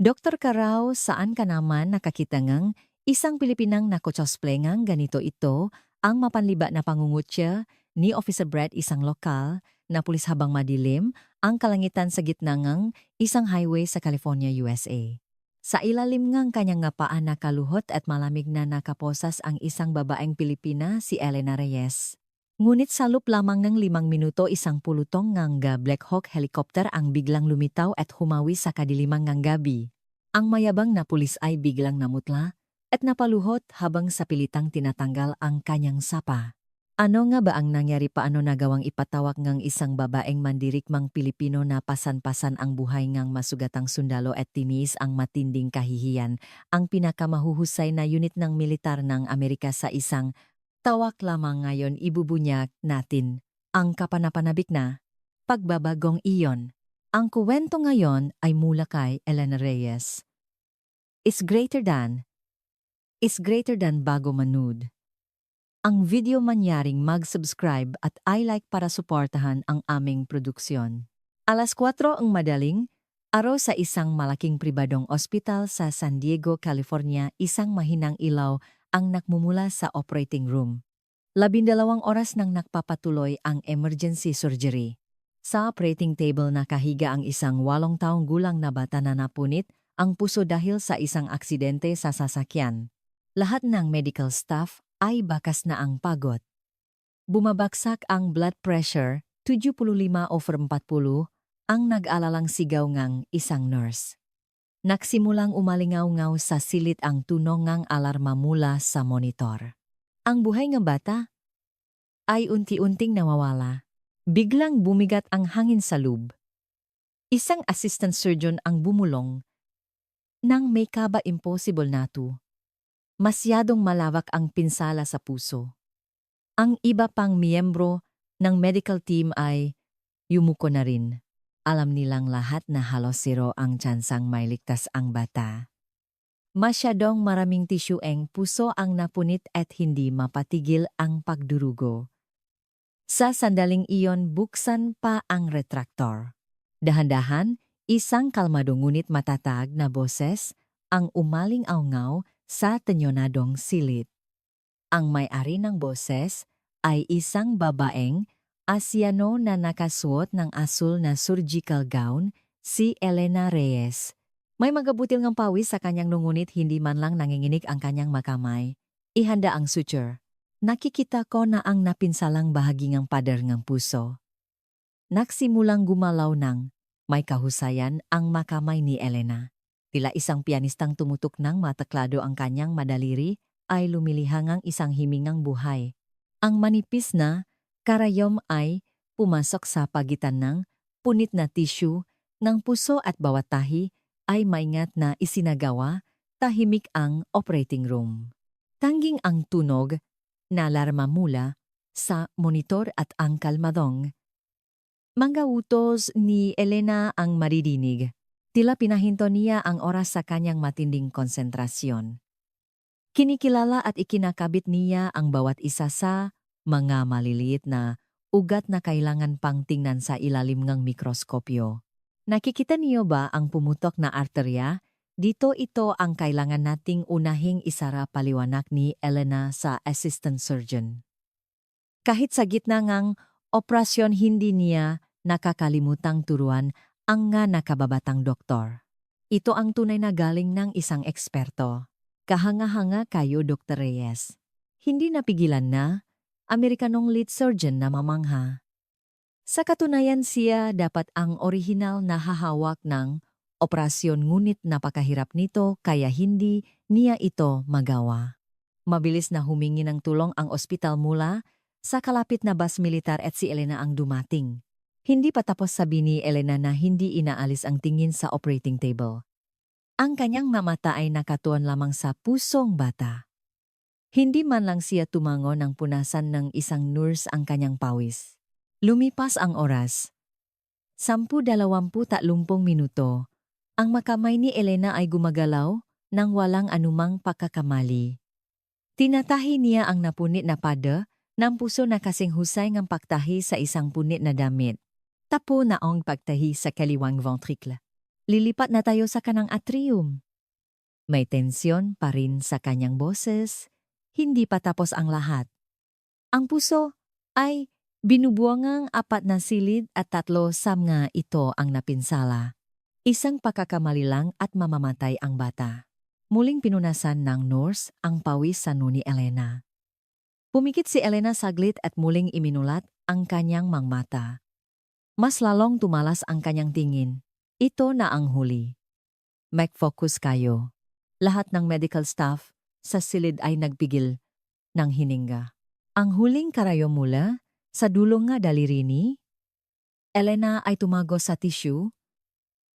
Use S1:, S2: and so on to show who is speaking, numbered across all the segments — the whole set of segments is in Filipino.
S1: Doktor ka raw, saan ka naman nakakita ngang isang Pilipinang nako-cosplay ngang ganito ito ang mapanliba na pangungutya ni Officer Brett isang lokal na pulis habang madilim ang kalangitan sa gitna ngang isang highway sa California, USA. Sa ilalim ngang kanyang nga paa nakaluhot at malamig na nakaposas ang isang babaeng Pilipina si Elena Reyes. Ngunit sa loop lamang ng 5 minuto isang pulutong nga Black Hawk helicopter ang biglang lumitaw at humawi sa kadilimang ngang gabi. Ang mayabang na pulis ay biglang namutla at napaluhot habang sa pilitang tinatanggal ang kanyang sapa. Ano nga ba ang nangyari paano nagawang ipatawak ngang isang babaeng mandirikmang Pilipino na pasan-pasan ang buhay ngang masugatang sundalo at tiniis ang matinding kahihiyan ang pinakamahuhusay na unit ng militar ng Amerika sa isang tawak lamang ngayon ibubunyag natin ang kapanapanabik na pagbabagong iyon. Ang kuwento ngayon ay mula kay Elena Reyes. Is greater than bago manood. Ang video manyaring mag-subscribe at i-like para suportahan ang aming produksyon. 4:00 ang madaling araw sa isang malaking pribadong ospital sa San Diego, California, isang mahinang ilaw ang nakmumula sa operating room. 12 oras nang nakpapatuloy ang emergency surgery. Sa operating table nakahiga ang isang 8 taong gulang na bata na napunit ang puso dahil sa isang aksidente sa sasakyan. Lahat ng medical staff ay bakas na ang pagod. Bumabagsak ang blood pressure, 75/40, ang nag-alalang sigaw ngang isang nurse. Nagsimulang umalingaw-ngaw sa silit ang tunog ngang alarma mula sa monitor. Ang buhay ng bata ay unti-unting nawawala. Biglang bumigat ang hangin sa loob. Isang assistant surgeon ang bumulong nang may kaba impossible na to. Masyadong malawak ang pinsala sa puso. Ang iba pang miyembro ng medical team ay yumuko na rin. Alam nilang lahat na halos zero ang tsansang mailigtas ang bata. Masyadong maraming tisyueng puso ang napunit at hindi mapatigil ang pagdurugo. Sa sandaling iyon buksan pa ang retraktor. Dahan-dahan, isang kalmado ngunit matatag na boses ang umaling-awngaw sa tenyonadong silid. Ang may-ari ng boses ay isang babaeng Asyano na nakasuot ng asul na surgical gown, si Elena Reyes. May magabutil ng pawis sa kanyang ngunit hindi man lang nanginginig ang kanyang makamay. Ihanda ang suture. Nakikita ko na ang napinsalang bahagi ng pader ng puso. Nagsimulang gumalaw ng may kahusayan ang makamay ni Elena. Tila isang pianistang tumutok ng mataklado ang kanyang madaliri ay lumilihangang isang himingang buhay. Ang manipis na karayom ay pumasok sa pagitan ng punit na tissue ng puso at bawat tahi ay maingat na isinagawa, tahimik ang operating room. Tanging ang tunog na alarma mula sa monitor at ang kalmadong mga utos ni Elena ang maririnig. Tila pinahinto niya ang oras sa kanyang matinding konsentrasyon. Kinikilala at ikinakabit niya ang bawat isa sa mga maliliit na ugat na kailangan pang tingnan sa ilalim ng mikroskopyo. Nakikita niyo ba ang pumutok na arterya? Dito ito ang kailangan nating unahing isara, paliwanag ni Elena sa assistant surgeon. Kahit sa gitna ngang operasyon hindi niya nakakalimutang turuan ang nga nakababatang doktor. Ito ang tunay na galing ng isang eksperto. Kahanga-hanga kayo, Dr. Reyes. Hindi napigilan na Amerikanong lead surgeon na mamangha. Sa katunayan siya dapat ang orihinal na hahawak ng operasyon ngunit napakahirap nito kaya hindi niya ito magawa. Mabilis na humingi ng tulong ang ospital mula sa kalapit na bus militar at si Elena ang dumating. Hindi pa tapos sabi ni Elena na hindi inaalis ang tingin sa operating table. Ang kanyang mata ay nakatuon lamang sa pusong bata. Hindi man lang siya tumango ng punasan ng isang nurse ang kanyang pawis. Lumipas ang oras. 10-20 minuto. Ang makamay ni Elena ay gumagalaw nang walang anumang pagkakamali. Tinatahi niya ang napunit na pada ng puso na kasing husay ng pagtahi sa isang punit na damit. Tapo na ang pagtahi sa kaliwang ventricle. Lilipat na tayo sa kanang atrium. May tensyon pa rin sa kanyang boses. Hindi pa tapos ang lahat. Ang puso ay binubuangang 4 na silid at 3 nga ito ang napinsala. Isang pagkakamali lang at mamamatay ang bata. Muling pinunasan ng nurse ang pawis sa noo ni Elena. Pumikit si Elena saglit at muling iminulat ang kanyang mangmata. Mas lalong tumalas ang kanyang tingin. Ito na ang huli. Mag-focus kayo. Lahat ng medical staff sa silid ay nagpigil ng hininga. Ang huling karayo mula sa dulong nga daliri ni Elena ay tumago sa tissue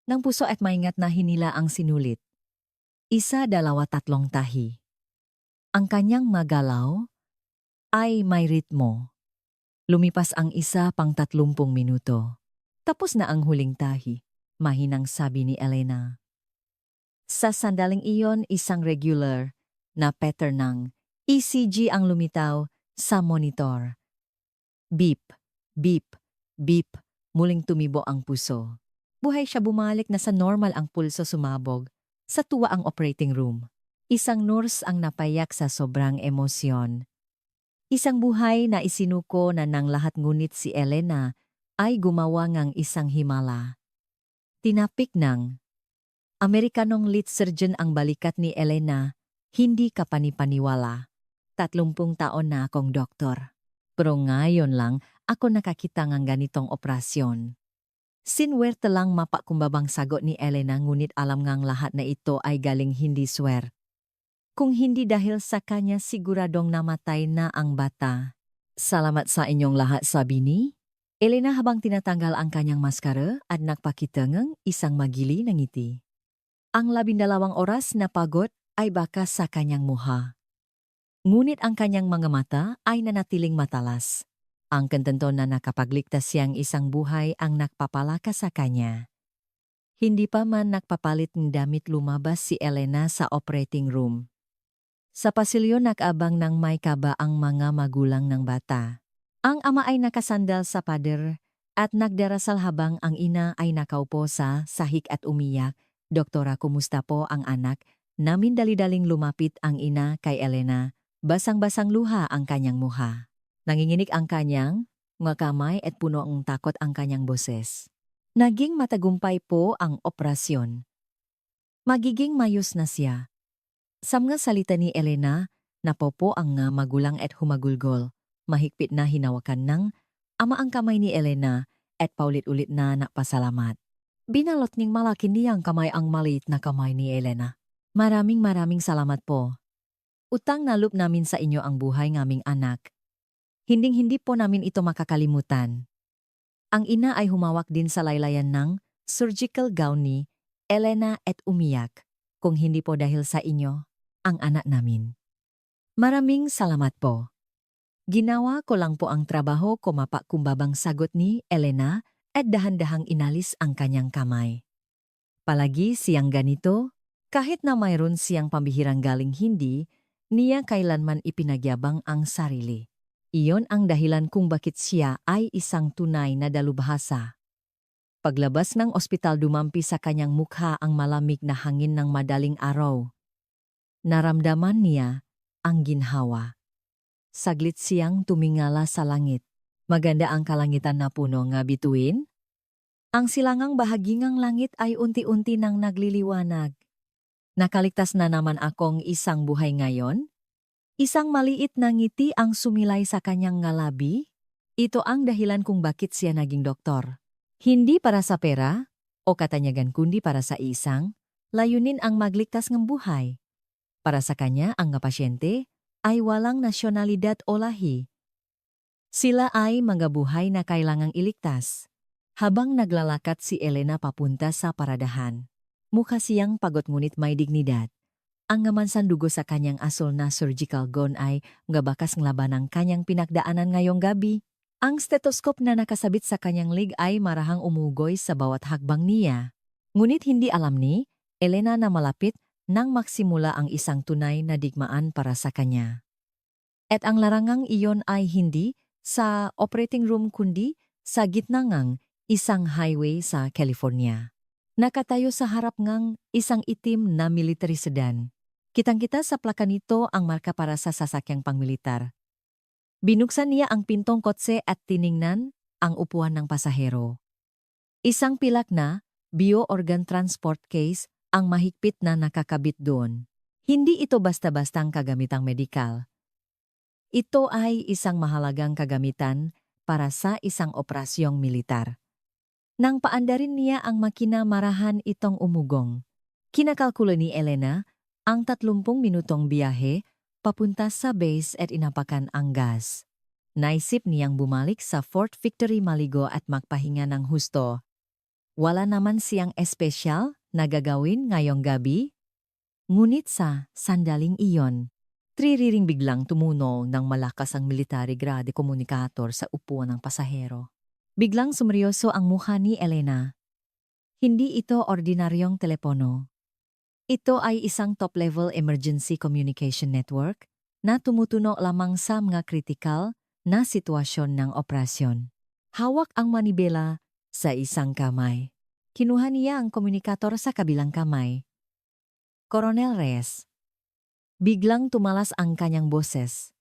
S1: ng puso at maingat na hinila ang sinulit. 1, 2, 3 tahi. Ang kanyang magalaw ay may ritmo. Lumipas ang 1 pang 30 minuto. Tapos na ang huling tahi, mahinang sabi ni Elena. Sa sandaling iyon, isang regular na pattern ng ECG ang lumitaw sa monitor. Beep, beep, beep, muling tumibo ang puso. Buhay siya, bumalik na sa normal ang pulso, sumabog. Sa tuwa ang operating room. Isang nurse ang napayak sa sobrang emosyon. Isang buhay na isinuko na ng lahat, ngunit si Elena ay gumawa ng isang himala. Tinapik ng Amerikanong lead surgeon ang balikat ni Elena. Hindi ka panipaniwala. 30 taon na akong doktor. Pero ngayon lang ako nakakita ng ganitong operasyon. Sinwerte lang mapakumbabang sagot ni Elena, ngunit alam ngang lahat na ito ay galing hindi swer. Kung hindi dahil sa kanya, siguradong namatay na ang bata. Salamat sa inyong lahat, sabi ni Elena habang tinatanggal ang kanyang maskara at nagpakita ng isang magili ng ngiti. Ang 12 oras na pagod ay bakas sa kanyang muha. Ngunit ang kanyang mga mata ay nanatiling matalas. Ang kontento na nakapagligtas siyang isang buhay ang nagpapalaka sa kanya. Hindi pa man nagpapalit ng damit, lumabas si Elena sa operating room. Sa pasilyo nag-abang ng may kaba ang mga magulang ng bata. Ang ama ay nakasandal sa pader at nagdarasal habang ang ina ay nakaupo sa sahig at umiyak. Doktora, kumusta po ang anak? Namin dali-daling lumapit ang ina kay Elena. Basang-basang luha ang kanyang muha. Nanginginig ang kanyang mga kamay at puno ang takot ang kanyang boses. Naging matagumpay po ang operasyon. Magiging mayos na siya. Sa mga salita ni Elena, napopo ang nga magulang at humagulgol. Mahigpit na hinawakan ng ama ang kamay ni Elena at paulit-ulit na napasalamat. Binalot ning malaki niyang kamay ang maliit na kamay ni Elena. Maraming salamat po. Utang na loob namin sa inyo ang buhay ngaming anak. Hinding-hindi po namin ito makakalimutan. Ang ina ay humawak din sa laylayan ng surgical gown ni Elena at umiyak. Kung hindi po dahil sa inyo, ang anak namin. Maraming salamat po. Ginawa ko lang po ang trabaho ko, mapakumbabang sagot ni Elena at dahan-dahang inalis ang kanyang kamay. Palagi siyang ganito, kahit na mayroon siyang pambihirang galing, hindi niya kailanman ipinagyabang ang sarili. Iyon ang dahilan kung bakit siya ay isang tunay na dalubhasa. Paglabas ng ospital, dumampi sa kanyang mukha ang malamig na hangin ng madaling araw. Naramdaman niya ang ginhawa. Saglit siyang tumingala sa langit. Maganda ang kalangitan na puno nga bituin. Ang silangang bahagingang langit ay unti-unti nang nagliliwanag. Nakaligtas na naman akong isang buhay ngayon. Isang maliit na ngiti ang sumilay sa kanyang ngalabi. Ito ang dahilan kung bakit siya naging doktor. Hindi para sa pera o katanyagan, kundi para sa isang layunin ang magligtas ng buhay. Para sa kanya, ang nga pasyente ay walang nasyonalidad o lahi. Sila ay mga buhay na kailangang iligtas. Habang naglalakad si Elena papunta sa paradahan, mukha siyang pagod ngunit may dignidad. Ang ngamansan dugo sa kanyang asul na surgical gown ay nga bakas ng laban ng kanyang pinagdaanan ngayong gabi. Ang stethoscope na nakasabit sa kanyang lig ay marahang umugoy sa bawat hakbang niya. Ngunit hindi alam ni Elena na malapit nang maksimula ang isang tunay na digmaan para sa kanya. At ang larangang iyon ay hindi sa operating room kundi sa gitna ng isang highway sa California. Nakatayo sa harap ngang isang itim na military sedan. Kitang-kita sa plaka nito ang marka para sa sasakyang pangmilitar. Binuksan niya ang pintong kotse at tiningnan ang upuan ng pasahero. Isang pilak na bio-organ transport case ang mahigpit na nakakabit doon. Hindi ito basta-bastang kagamitang medikal. Ito ay isang mahalagang kagamitan para sa isang operasyong militar. Nang paandarin niya ang makina marahan itong umugong. Kinakalkula ni Elena ang 30 minutong biyahe papunta sa base at inapakan ang gas. Naisip niyang bumalik sa Fort Victory maligo at magpahinga ng husto. Wala naman siyang espesyal na gagawin ngayong gabi. Ngunit sa sandaling iyon, tririring biglang tumunog ng malakas ang military grade komunikator sa upuan ng pasahero. Biglang sumeryoso ang mukha ni Elena. Hindi ito ordinaryong telepono. Ito ay isang top-level emergency communication network na tumutunog lamang sa mga kritikal na sitwasyon ng operasyon. Hawak ang manibela sa isang kamay. Kinuha niya ang komunikator sa kabilang kamay. Coronel Reyes. Biglang tumalas ang kanyang boses.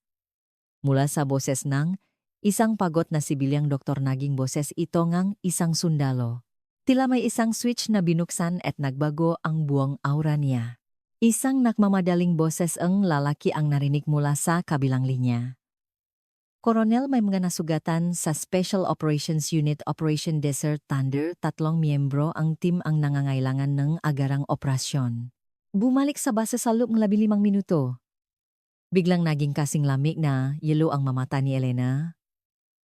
S1: Mula sa boses ng isang pagod na sibilyang doktor naging boses ito ngang isang sundalo. Tila may isang switch na binuksan at nagbago ang buong aura niya. Isang nagmamadaling boses ang lalaki ang narinig mula sa kabilang linya. Koronel, may mga nasugatan sa Special Operations Unit Operation Desert Thunder. 3 miyembro ang team ang nangangailangan ng agarang operasyon. Bumalik sa base sa loob ng 15 minuto. Biglang naging kasing lamig na yelo ang mamata ni Elena.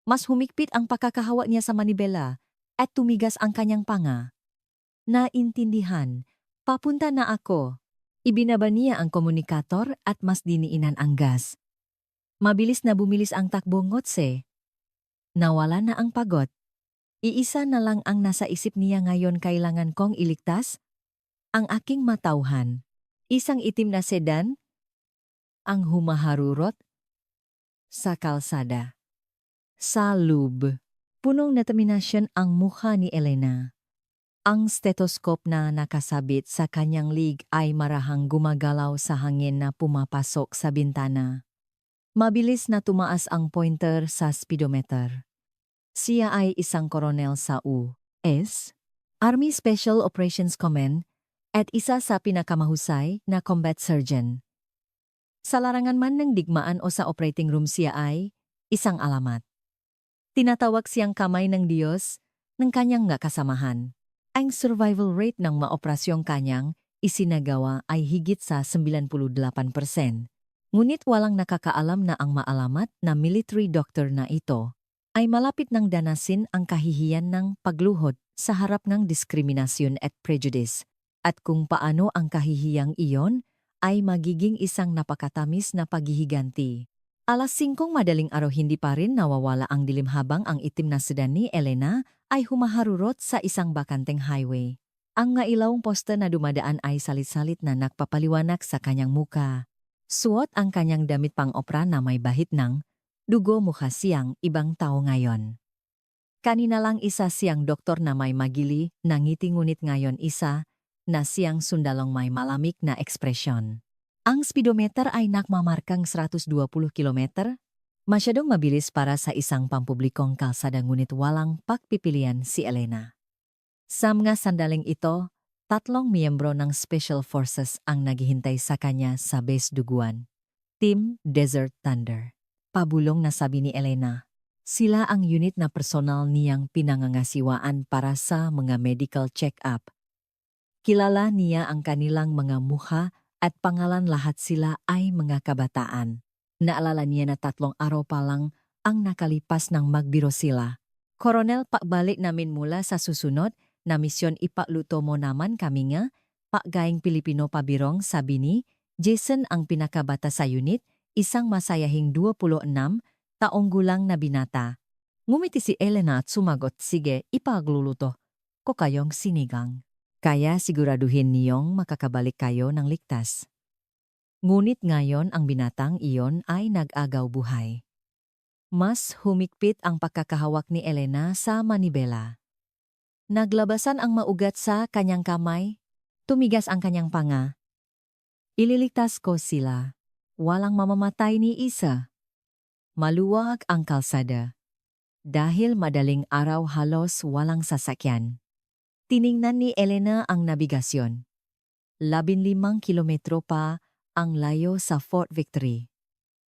S1: Mas humigpit ang pagkakahawa niya sa manibela at tumigas ang kanyang panga. Naintindihan, papunta na ako. Ibinaba niya ang komunikator at mas diniinan ang gas. Mabilis na bumilis ang takbong ngotse. Nawala na ang pagod. Iisa na lang ang nasa isip niya ngayon, kailangan kong iligtas ang aking matauhan. Isang itim na sedan ang humaharurot sa kalsada. Sa loob, punong determinasyon ang mukha ni Elena. Ang stethoscope na nakasabit sa kanyang lig ay marahang gumagalaw sa hangin na pumapasok sa bintana. Mabilis na tumaas ang pointer sa speedometer. Siya ay isang koronel sa U.S. Army Special Operations Command at isa sa pinakamahusay na combat surgeon. Sa larangan man ng digmaan o sa operating room, siya ay isang alamat. Tinatawag siyang kamay ng Diyos ng kanyang kasamahan. Ang survival rate ng mga operasyong kanyang isinagawa ay higit sa 98%. Ngunit walang nakakaalam na ang maalamat na military doctor na ito ay malapit ng danasin ang kahihiyan ng pagluhod sa harap ng diskriminasyon at prejudice, at kung paano ang kahihiyang iyon ay magiging isang napakatamis na paghihiganti. 5:00 madaling araw, hindi pa rin nawawala ang dilim habang ang itim na sedan ni Elena ay humaharurot sa isang bakanteng highway. Ang mga ilawang poste na dumadaan ay salit-salit na nagpapaliwanag sa kanyang muka. Suot ang kanyang damit pang-opera na may bahid ng dugo, mukha siyang ibang tao ngayon. Kanina lang isa siyang doktor na may magili na ngiti, ngunit ngayon isa na siyang sundalong may malamig na ekspresyon. Ang speedometer ay nakmamarkang 120 kilometer. Masyadong mabilis para sa isang pampublikong kalsada, ngunit walang pagpipilian si Elena. Sa mga sandaling ito, 3 miyembro ng Special Forces ang naghihintay sa kanya sa base duguan. Team Desert Thunder. Pabulong na sabi ni Elena. Sila ang unit na personal niyang pinangangasiwaan para sa mga medical check-up. Kilala niya ang kanilang mga mukha at pangalan, lahat sila ay mga kabataan. Naalala niya na 3 araw pa lang ang nakalipas nang magbiro sila. Koronel, pagbalik namin mula sa susunod na misyon, ipakluto mo naman kami nga, pakgaing Pilipino pabirong, sabi ni Jason, ang pinakabata sa unit, isang masayahing 26 taong gulang na binata. Ngumiti si Elena at sumagot, sige, ipagluluto ko kayong sinigang. Kaya siguraduhin niyong makakabalik kayo ng ligtas. Ngunit ngayon ang binatang iyon ay nag-agaw buhay. Mas humigpit ang pagkakahawak ni Elena sa manibela. Naglabasan ang maugat sa kanyang kamay. Tumigas ang kanyang panga. Ililigtas ko sila. Walang mamamatay ni isa. Maluwag ang kalsada. Dahil madaling araw halos walang sasakyan. Tiningnan ni Elena ang nabigasyon. 15 kilometro pa ang layo sa Fort Victory.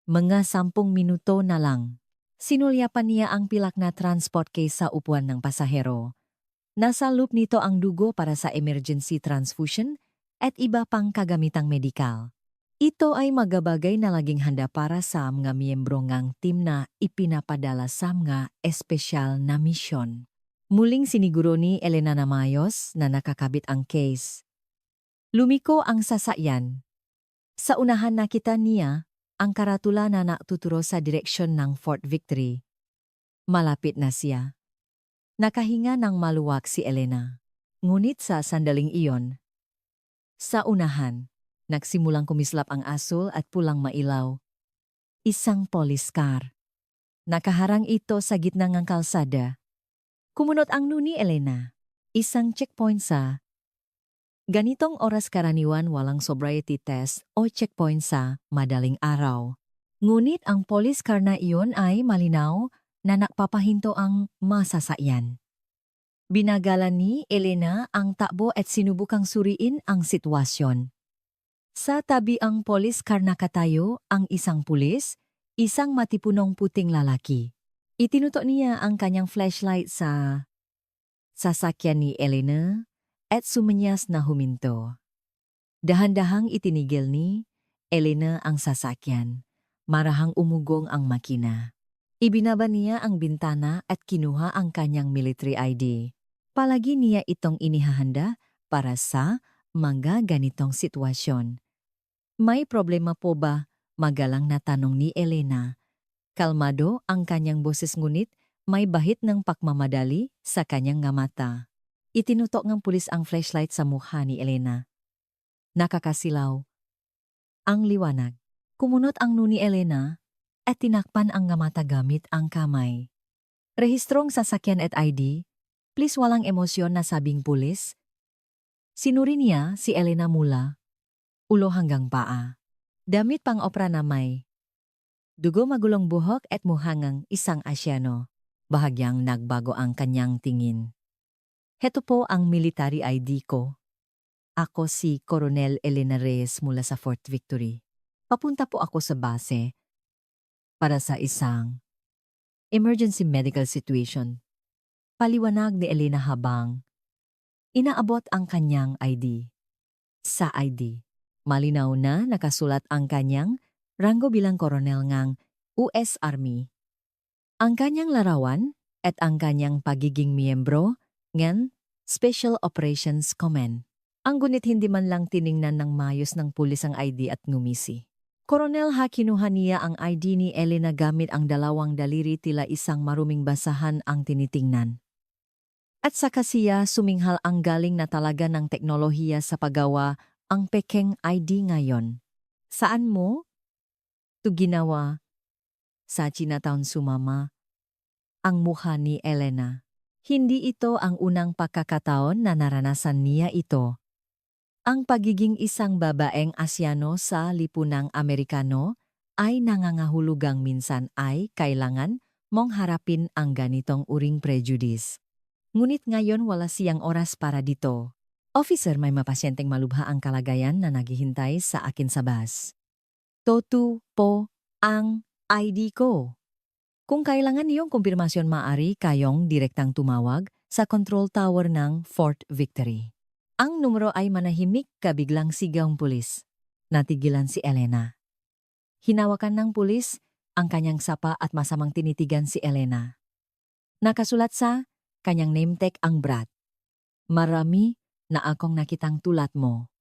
S1: Mga 10 minuto na lang. Sinulyapan niya ang pilak na transport case sa upuan ng pasahero. Nasa loop nito ang dugo para sa emergency transfusion at iba pang kagamitang medikal. Ito ay magabagay na laging handa para sa mga miyembro ng team na ipinapadala sa mga espesyal na misyon. Muling siniguro ni Elena na maayos na nakakabit ang case. Lumiko ang sasakyan. Sa unahan nakita niya ang karatula na natuturo sa direksyon ng Fort Victory. Malapit na siya. Nakahinga ng maluwag si Elena. Ngunit sa sandaling iyon, sa unahan, nagsimulang kumislap ang asul at pulang mailaw. Isang police car. Nakaharang ito sa gitna ng kalsada. Kumunot ang nuni Elena. Isang checkpoint sa ganitong oras karaniwan walang sobriety test o checkpoint sa madaling araw. Ngunit ang police car na iyon ay malinaw na nakpapahinto ang masasakyan. Binagalan ni Elena ang takbo at sinubukang suriin ang sitwasyon. Sa tabi ang police car nakatayo ang isang pulis, isang matipunong puting lalaki. Itinutok niya ang kanyang flashlight sa sasakyan ni Elena at sumenyas na huminto. Dahan-dahang itinigil ni Elena ang sasakyan. Marahang umugong ang makina. Ibinaba niya ang bintana at kinuha ang kanyang military ID. Palagi niya itong inihahanda para sa mga ganitong sitwasyon. May problema po ba? Magalang na tanong ni Elena. Kalmado ang kanyang boses ngunit may bahid ng pakmamadali sa kanyang mata. Itinutok ng pulis ang flashlight sa mukha ni Elena. Nakakasilaw. Ang liwanag. Kumunot ang nuni Elena at tinakpan ang mata gamit ang kamay. Rehistrong sasakyan at ID. Please walang emosyon na sabing pulis. Sinuri niya si Elena mula ulo hanggang paa. Damit pang opera na may dugo magulong buhok at muhangang isang Asyano. Bahagyang nagbago ang kanyang tingin. Heto po ang military ID ko. Ako si Coronel Elena Reyes mula sa Fort Victory. Papunta po ako sa base para sa isang emergency medical situation. Paliwanag ni Elena habang inaabot ang kanyang ID. Sa ID, malinaw na nakasulat ang kanyang ranggo bilang koronel ng US Army. Ang kanyang larawan at ang kanyang pagiging miyembro ng Special Operations Command. Ang gunit hindi man lang tiningnan ng mayos ng pulis ang ID at ngumisi. Koronel kinuha niya ang ID ni Elena gamit ang dalawang daliri tila isang maruming basahan ang tinitingnan. At saka siya suminghal ang galing na talaga ng teknolohiya sa paggawa ang pekeng ID ngayon. Saan mo? To ginawa. Sa Chinatown sumama. Ang mukha ni Elena. Hindi ito ang unang pagkakataon na naranasan niya ito. Ang pagiging isang babaeng Asyano sa lipunang Amerikano ay nangangahulugang minsan ay kailangan mong harapin ang ganitong uring prejudice. Ngunit ngayon wala siyang oras para dito. Officer, may mapasyenteng malubha ang kalagayan na naghihintay sa akin sa bus. Totu po ang ID ko. Kung kailangan niyong kumpirmasyon maaari kayong direktang tumawag sa control tower ng Fort Victory. Ang numero ay manahimik kabiglang sigaw ng pulis. Natigilan si Elena. Hinawakan ng pulis ang kanyang sapa at masamang tinitigan si Elena. Nakasulat sa kanyang name tag ang Brat. Marami na akong nakitang tulad mo.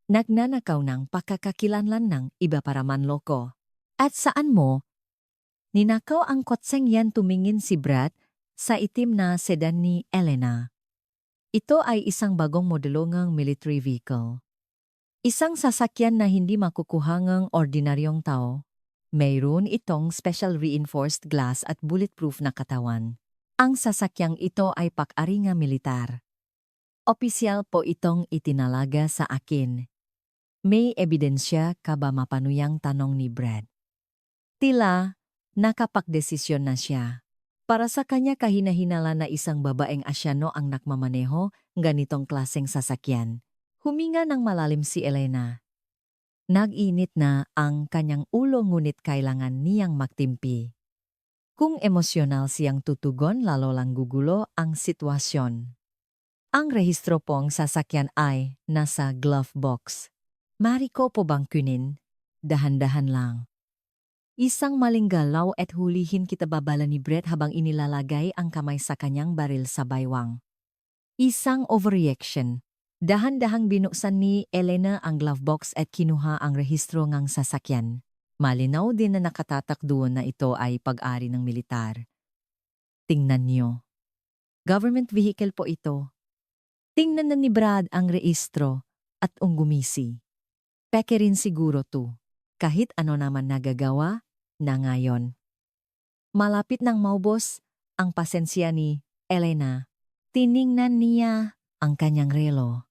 S1: Nagnanakaw ng pakakakilanlan ng iba para manloko. At saan mo? Ninakaw ang kotseng yan tumingin si Brat sa itim na sedan ni Elena. Ito ay isang bagong modelo ng military vehicle. Isang sasakyan na hindi makukuha ng ordinaryong tao. Mayroon itong special reinforced glass at bulletproof na katawan. Ang sasakyang ito ay pak-ari nga militar. Opisyal po itong itinalaga sa akin. May ebidensya ka ba mapanuyang tanong ni Brad? Tila, nakapagdesisyon na siya. Para sa kanya kahinahinala na isang babaeng Asyano ang nakmamaneho ganitong klaseng sasakyan. Huminga ng malalim si Elena. Nag-init na ang kanyang ulo ngunit kailangan niyang magtimpi. Kung emosyonal siyang tutugon lalo lang gugulo ang sitwasyon. Ang rehistro pong sasakyan ay nasa glove box. Mari ko po bang kunin? Dahan-dahan lang. Isang maling galaw at hulihin kita babala ni Brett habang inilalagay ang kamay sa kanyang baril sa baywang. Isang overreaction. Dahan-dahang binuksan ni Elena ang glove box at kinuha ang rehistro ngang sasakyan. Malinaw din na nakatatak doon na ito ay pag-ari ng militar. Tingnan niyo. Government vehicle po ito. Tingnan na ni Brad ang rehistro at gumisi. Peke rin siguro to. Kahit ano naman nagagawa na ngayon. Malapit nang maubos ang pasensya ni Elena. Tiningnan niya ang kanyang relo.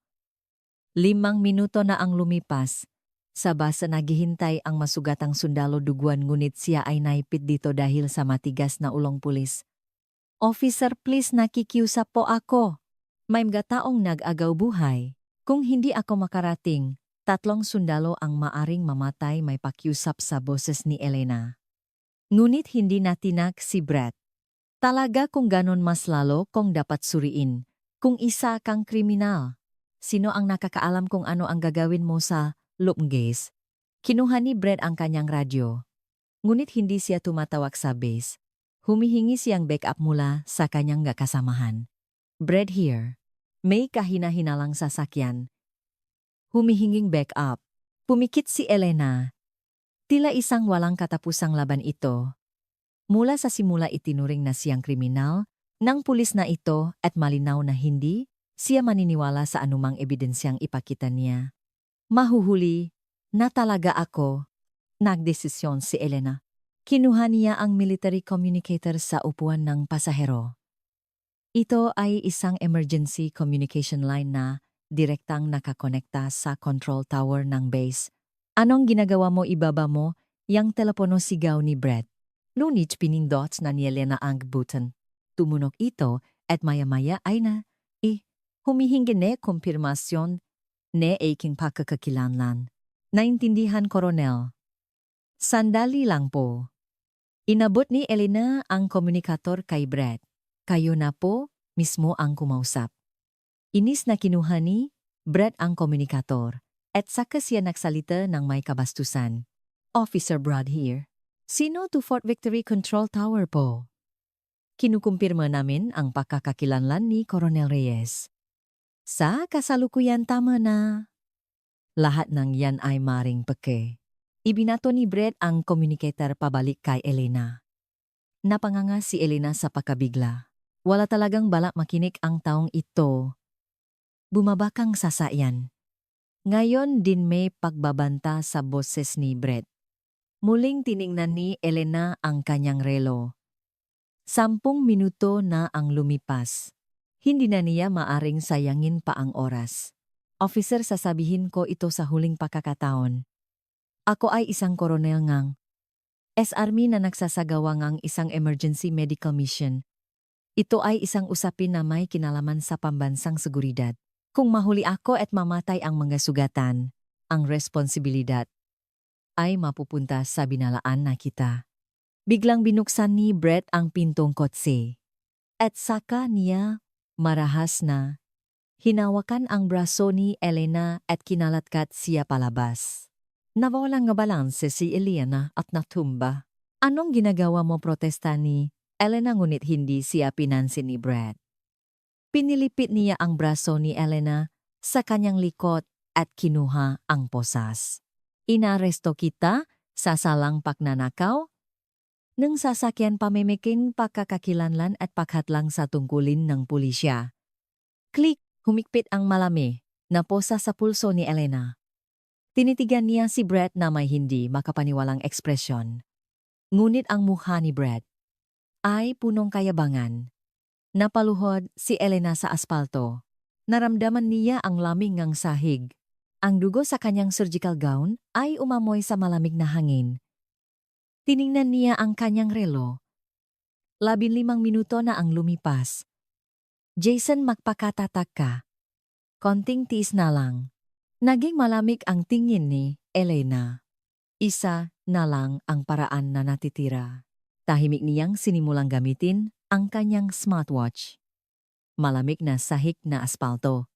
S1: 5 minuto na ang lumipas. Sa basa naghihintay ang masugatang sundalo duguan ngunit siya ay naipit dito dahil sa matigas na ulong pulis. Officer, please, nakikiusap po ako. May mga taong nag-agaw buhay. Kung hindi ako makarating, 3 sundalo ang maaring mamatay, may pakiusap sa boses ni Elena. Ngunit hindi natinak si Brett. Talaga kung ganon mas lalo kung dapat suriin. Kung isa kang kriminal, sino ang nakakaalam kung ano ang gagawin mo sa Loopgaze? Kinuha ni Brett ang kanyang radyo. Ngunit hindi siya tumatawag sa base. Humihingi siyang backup mula sa kanyang kasamahan. Brett here. May kahina-hinalang sasakyan. Humihinging backup. Pumikit si Elena. Tila isang walang katapusang laban ito. Mula sa simula itinuring na siyang kriminal ng pulis na ito at malinaw na hindi siya maniniwala sa anumang ebidensyang ipakita niya. Mahuhuli na talaga ako. Nagdesisyon si Elena. Kinuha niya ang military communicator sa upuan ng pasahero. Ito ay isang emergency communication line na direktang nakakonekta sa control tower ng base. Anong ginagawa mo, ibaba mo yang telepono, sigaw ni Brett. Ngunit pinindot na ni Elena ang button. Tumunog ito at maya-maya ay humihingi ne kumpirmasyon ne aking pagkakakilanlan. Naintindihan, Koronel. Sandali lang po. Inabot ni Elena ang komunikator kay Brett. Kayo na po mismo ang kumausap. Inis na kinuha ni Brett ang komunikator at saka siya nagsalita ng may kabastusan. Officer Brad here. Sino to Fort Victory Control Tower po? Kinukumpirma namin ang pagkakakilanlan ni Coronel Reyes. Sa kasalukuyan tama na. Lahat ng yan ay maring peke. Ibinato ni Brett ang communicator pabalik kay Elena. Napanganga si Elena sa pakabigla. Wala talagang balak makinig ang taong ito. Bumabakang sasayan. Ngayon din may pagbabanta sa boses ni Brett. Muling tiningnan ni Elena ang kanyang relo. 10 minuto na ang lumipas. Hindi na niya maaring sayangin pa ang oras. Officer, sasabihin ko ito sa huling pagkakataon. Ako ay isang koronel ngang S-Army na nagsasagawa ngang isang emergency medical mission. Ito ay isang usapin na may kinalaman sa pambansang seguridad. Kung mahuli ako at mamatay ang mga sugatan, ang responsibilidad ay mapupunta sa binalaan na kita. Biglang binuksan ni Brett ang pintong kotse. At saka niya, marahas na, hinawakan ang braso ni Elena at kinalatkat siya palabas. Nawalang balanse si Elena at natumba. Anong ginagawa mo, protesta ni Elena, ngunit hindi siya pinansin ni Brett. Pinilipit niya ang braso ni Elena sa kanyang likod at kinuha ang posas. Inaresto kita sa salang pagnanakaw? Nang sasakyan pamimiking pagkakakilanlan at paghatlang sa tungkulin ng pulisya. Klik, humikpit ang malami na posa sa pulso ni Elena. Tinitigan niya si Brett na may hindi makapaniwalang ekspresyon. Ngunit ang mukha ni Brett ay punong kayabangan. Napaluhod si Elena sa aspalto. Naramdaman niya ang lamig ng sahig. Ang dugo sa kanyang surgical gown ay umamoy sa malamig na hangin. Tiningnan niya ang kanyang relo. 15 minuto na ang lumipas. Jason, magpakatatak ka. Konting tiis na lang. Naging malamig ang tingin ni Elena. Isa na lang ang paraan na natitira. Tahimik niyang sinimulang gamitin ang kanyang smartwatch. Malamig na sahig na aspalto.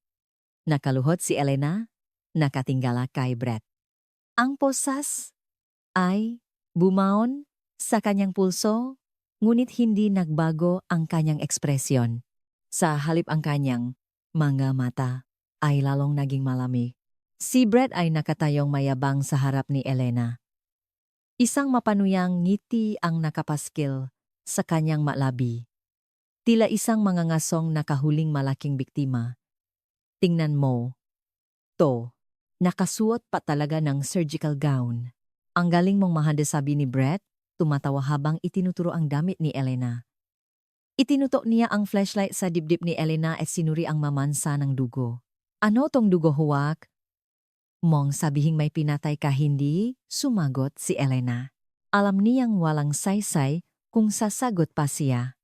S1: Nakaluhod si Elena, nakatinggala kay Brett. Ang posas ay bumaon sa kanyang pulso, ngunit hindi nagbago ang kanyang ekspresyon. Sa halip ang kanyang mga mata ay lalong naging malamig. Si Brett ay nakatayong mayabang sa harap ni Elena. Isang mapanuyang ngiti ang nakapaskil sa kanyang malabi. Tila isang mangangasong nakahuling malaking biktima. Tingnan mo. To, nakasuot pa talaga ng surgical gown. Ang galing mong mahanda, sabi ni Brett, tumatawa habang itinuturo ang damit ni Elena. Itinutok niya ang flashlight sa dibdib ni Elena at sinuri ang mamansa ng dugo. Ano tong dugo, huwag? Mong sabihing may pinatay ka, hindi? Sumagot si Elena. Alam niyang walang saysay kung sasagot pa siya.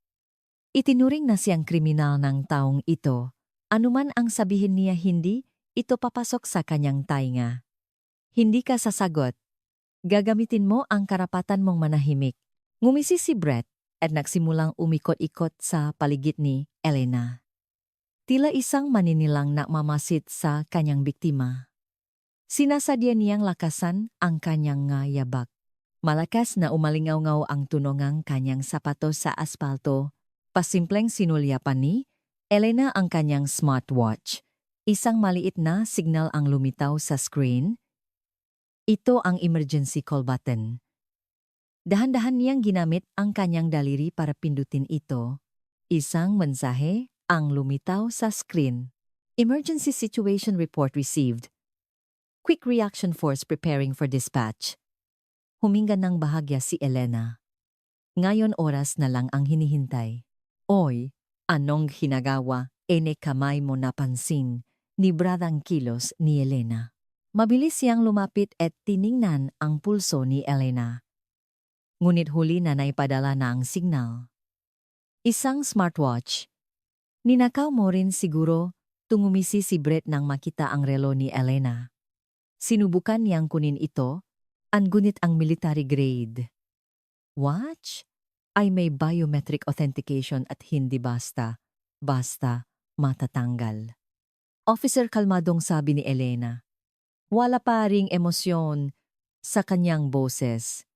S1: Itinuring na siyang kriminal ng taong ito. Anuman ang sabihin niya, hindi, ito papasok sa kanyang tainga. Hindi ka sasagot. Gagamitin mo ang karapatan mong manahimik. Ngumisi si Brett at nagsimulang umikot-ikot sa paligid ni Elena. Tila isang maninilang na mamasid sa kanyang biktima. Sinasadya niyang lakasan ang kanyang yabak. Malakas na umalingaw-ngaw ang tunog ng kanyang sapatos sa aspalto. Pasimpleng sinulyapan ni Elena ang kanyang smartwatch. Isang maliit na signal ang lumitaw sa screen. Ito ang emergency call button. Dahan-dahan niyang ginamit ang kanyang daliri para pindutin ito. Isang mensahe ang lumitaw sa screen. Emergency situation report received. Quick reaction force preparing for dispatch. Huminga ng bahagya si Elena. Ngayon oras na lang ang hinihintay. Oy, anong ginagawa? Ene kamay mo napansin ni Bradang kilos ni Elena. Mabilis siyang lumapit at tiningnan ang pulso ni Elena. Ngunit huli na naipadala na ang signal. Isang smartwatch. Ninakaw mo rin siguro, tungumisi si Brett nang makita ang relo ni Elena. Sinubukan niyang kunin ito, ngunit ang military grade watch ay may biometric authentication at hindi basta matatanggal. Officer, kalmadong sabi ni Elena. Wala pa ring emosyon sa kanyang boses.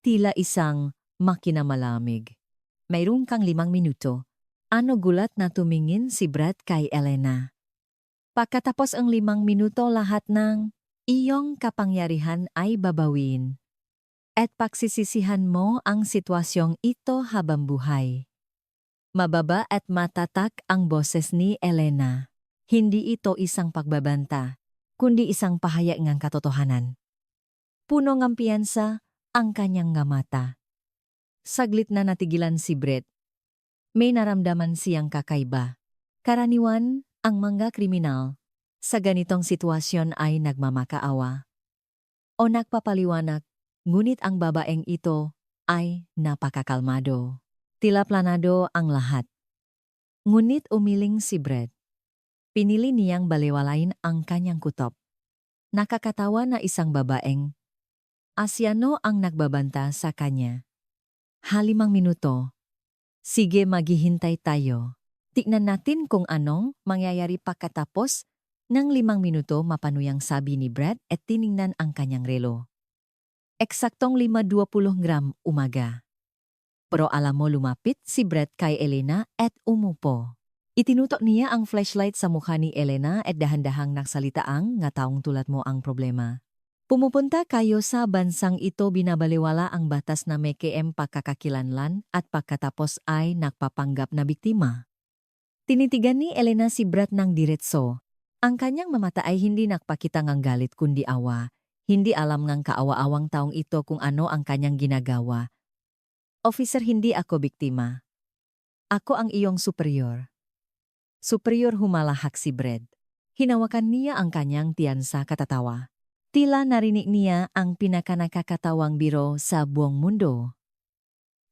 S1: Tila isang makina malamig. Mayroon kang 5 minuto. Ano gulat na tumingin si Brett kay Elena. Pagkatapos ang 5 minuto, lahat ng iyong kapangyarihan ay babawin. At pagsisisihan mo ang sitwasyong ito habang buhay. Mababa at matatak ang boses ni Elena. Hindi ito isang pagbabanta, kundi isang pahayag ng katotohanan. Puno ng piyansa ang kanyang mata. Saglit na natigilan si Brett. May naramdaman siyang kakaiba. Karaniwan, ang mga kriminal sa ganitong sitwasyon ay nagmamakaawa o nagpapaliwanag, ngunit ang babaeng ito ay napakakalmado. Tila planado ang lahat. Ngunit umiling si Brett. Pinili niyang baliwalain ang kanyang kutob. Nakakatawa na isang babaeng Asyano ang nagbabanta sa kanya. 5 minuto. Sige, maghihintay tayo. Tignan natin kung anong mangyayari pagkatapos ng 5 minuto, mapanuyang sabi ni Brett at tiningnan ang kanyang relo. Eksaktong 5:20 umaga. Pero alam mo, lumapit si Brett kay Elena at umupo. Itinutok niya ang flashlight sa mukha ni Elena at dahan-dahang nagsalita ang nga taong tulad mo ang problema. Pumupunta kayo sa bansang ito, binabaliwala ang batas na may pagkakakilanlan at pagkatapos ay nagpapanggap na biktima. Tinitigan ni Elena si Brett ng diretso. Ang kanyang mamata ay hindi nagpakita ng galit kundi awa. Hindi alam ng kaawa-awang taong ito kung ano ang kanyang ginagawa. Officer, hindi ako biktima. Ako ang iyong superior. Superior humalahak si Brett. Hinawakan niya ang kanyang tiyan sa katatawa. Tila narinig niya ang pinakanakakatawang biro sa buong mundo.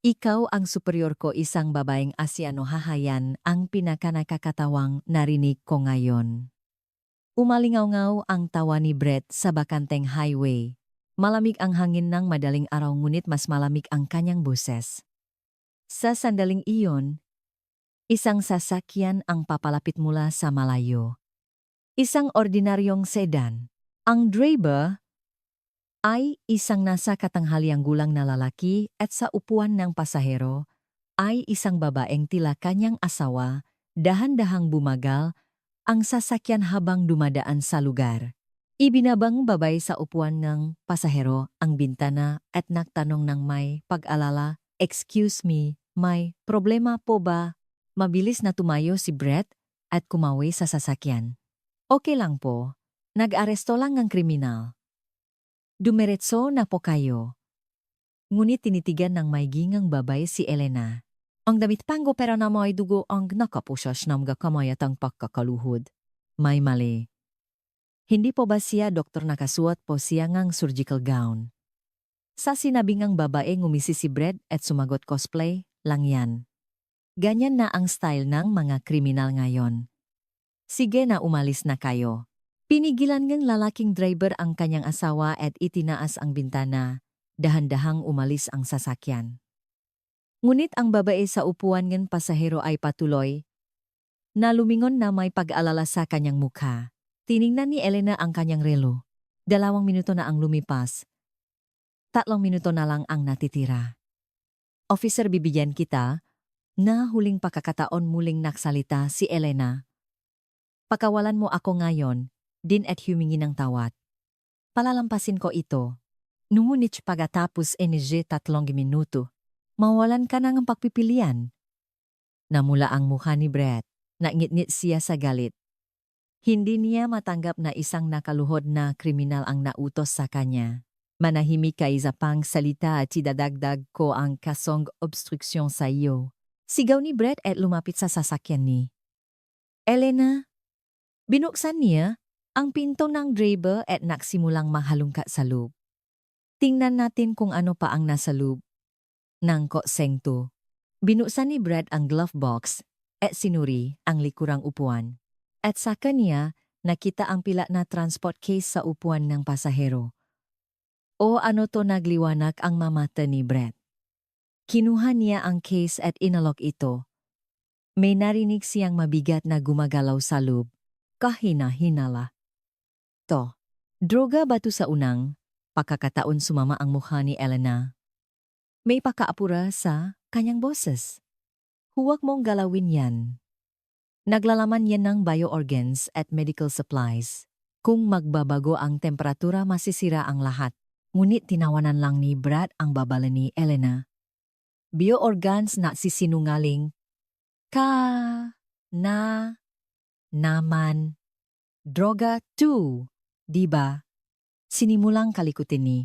S1: Ikaw ang superior ko, isang babaeng Asyano, hahayan ang pinakanakakatawang narinig ko ngayon. Umalingaw-ngaw ang tawa ni Brett sa bakanteng highway. Malamig ang hangin ng madaling araw, ngunit mas malamig ang kanyang boses. Sa sandaling iyon, isang sasakyan ang papalapit mula sa malayo. Isang ordinaryong sedan. Ang driver ay isang nasa katanghaliang gulang na lalaki at sa upuan ng pasahero ay isang babaeng tila kanyang asawa. Dahan-dahang bumagal ang sasakyan habang dumadaan sa lugar. Ibinabang babay sa upuan ng pasahero ang bintana at nagtanong ng may pag-alala, "Excuse me, may problema po ba?" Mabilis na tumayo si Brett at kumawi sa sasakyan. "Okay lang po, nag-aresto lang ng kriminal. Dumiretso na po kayo." Ngunit tinitigan ng may gingang babay si Elena. Ang damit panggo pero na may dugo ang nakapusas ng kamay at ang pagkakaluhod. May mali. Hindi po ba siya doktor, nakasuot po siya ngang surgical gown? Sa sinabi ngang babae, ngumisi si Brett at sumagot, "Cosplay lang yan. Ganyan na ang style ng mga kriminal ngayon. Sige na, umalis na kayo." Pinigilan ngang lalaking driver ang kanyang asawa at itinaas ang bintana. Dahan-dahang umalis ang sasakyan. Ngunit ang babae sa upuan ng pasahero ay patuloy na lumingon na may pag-alala sa kanyang mukha. Tiningnan ni Elena ang kanyang relo. 2 minuto na ang lumipas. 3 minuto na lang ang natitira. "Officer, bibigyan kita." Na huling pagkakataon muling naksalita si Elena. "Pakawalan mo ako ngayon," din at humingi ng tawad. "Palalampasin ko ito. Ngunit pagkatapos 3 minuto, mawalan ka ng pagpipilian." Namula ang mukha ni Brett. Naingit-ngit siya sa galit. Hindi niya matanggap na isang nakaluhod na kriminal ang nautos sa kanya. "Manahimik ka, isa pang salita at idadagdag ko ang kasong obstruksyon sa iyo." Sigaw ni Brett at lumapit sa sasakyan ni Elena. Binuksan niya ang pinto ng driver at nagsimulang mahalungkat sa loob. "Tingnan natin kung ano pa ang nasa loob ng kotseng to." Binuksan ni Brett ang glove box at sinuri ang likurang upuan. At sa kanya, nakita ang pila na transport case sa upuan ng pasahero. "O ano to?" nagliwanag ang mamata ni Brett. Kinuha niya ang case at inalok ito. May narinig siyang mabigat na gumagalaw sa loob. Kahina-hinala. "To, droga ba to?" Sa unang pagkakataon sumama ang mukha ni Elena. May pakaapura sa kanyang boses. "Huwag mong galawin yan. Naglalaman yan ng bioorgans at medical supplies. Kung magbabago ang temperatura, masisira ang lahat." Ngunit tinawanan lang ni Brad ang babala ni Elena. "Bioorgans na sisinungaling ka na naman. Droga too, di ba?" Sinimulang kalikutin ni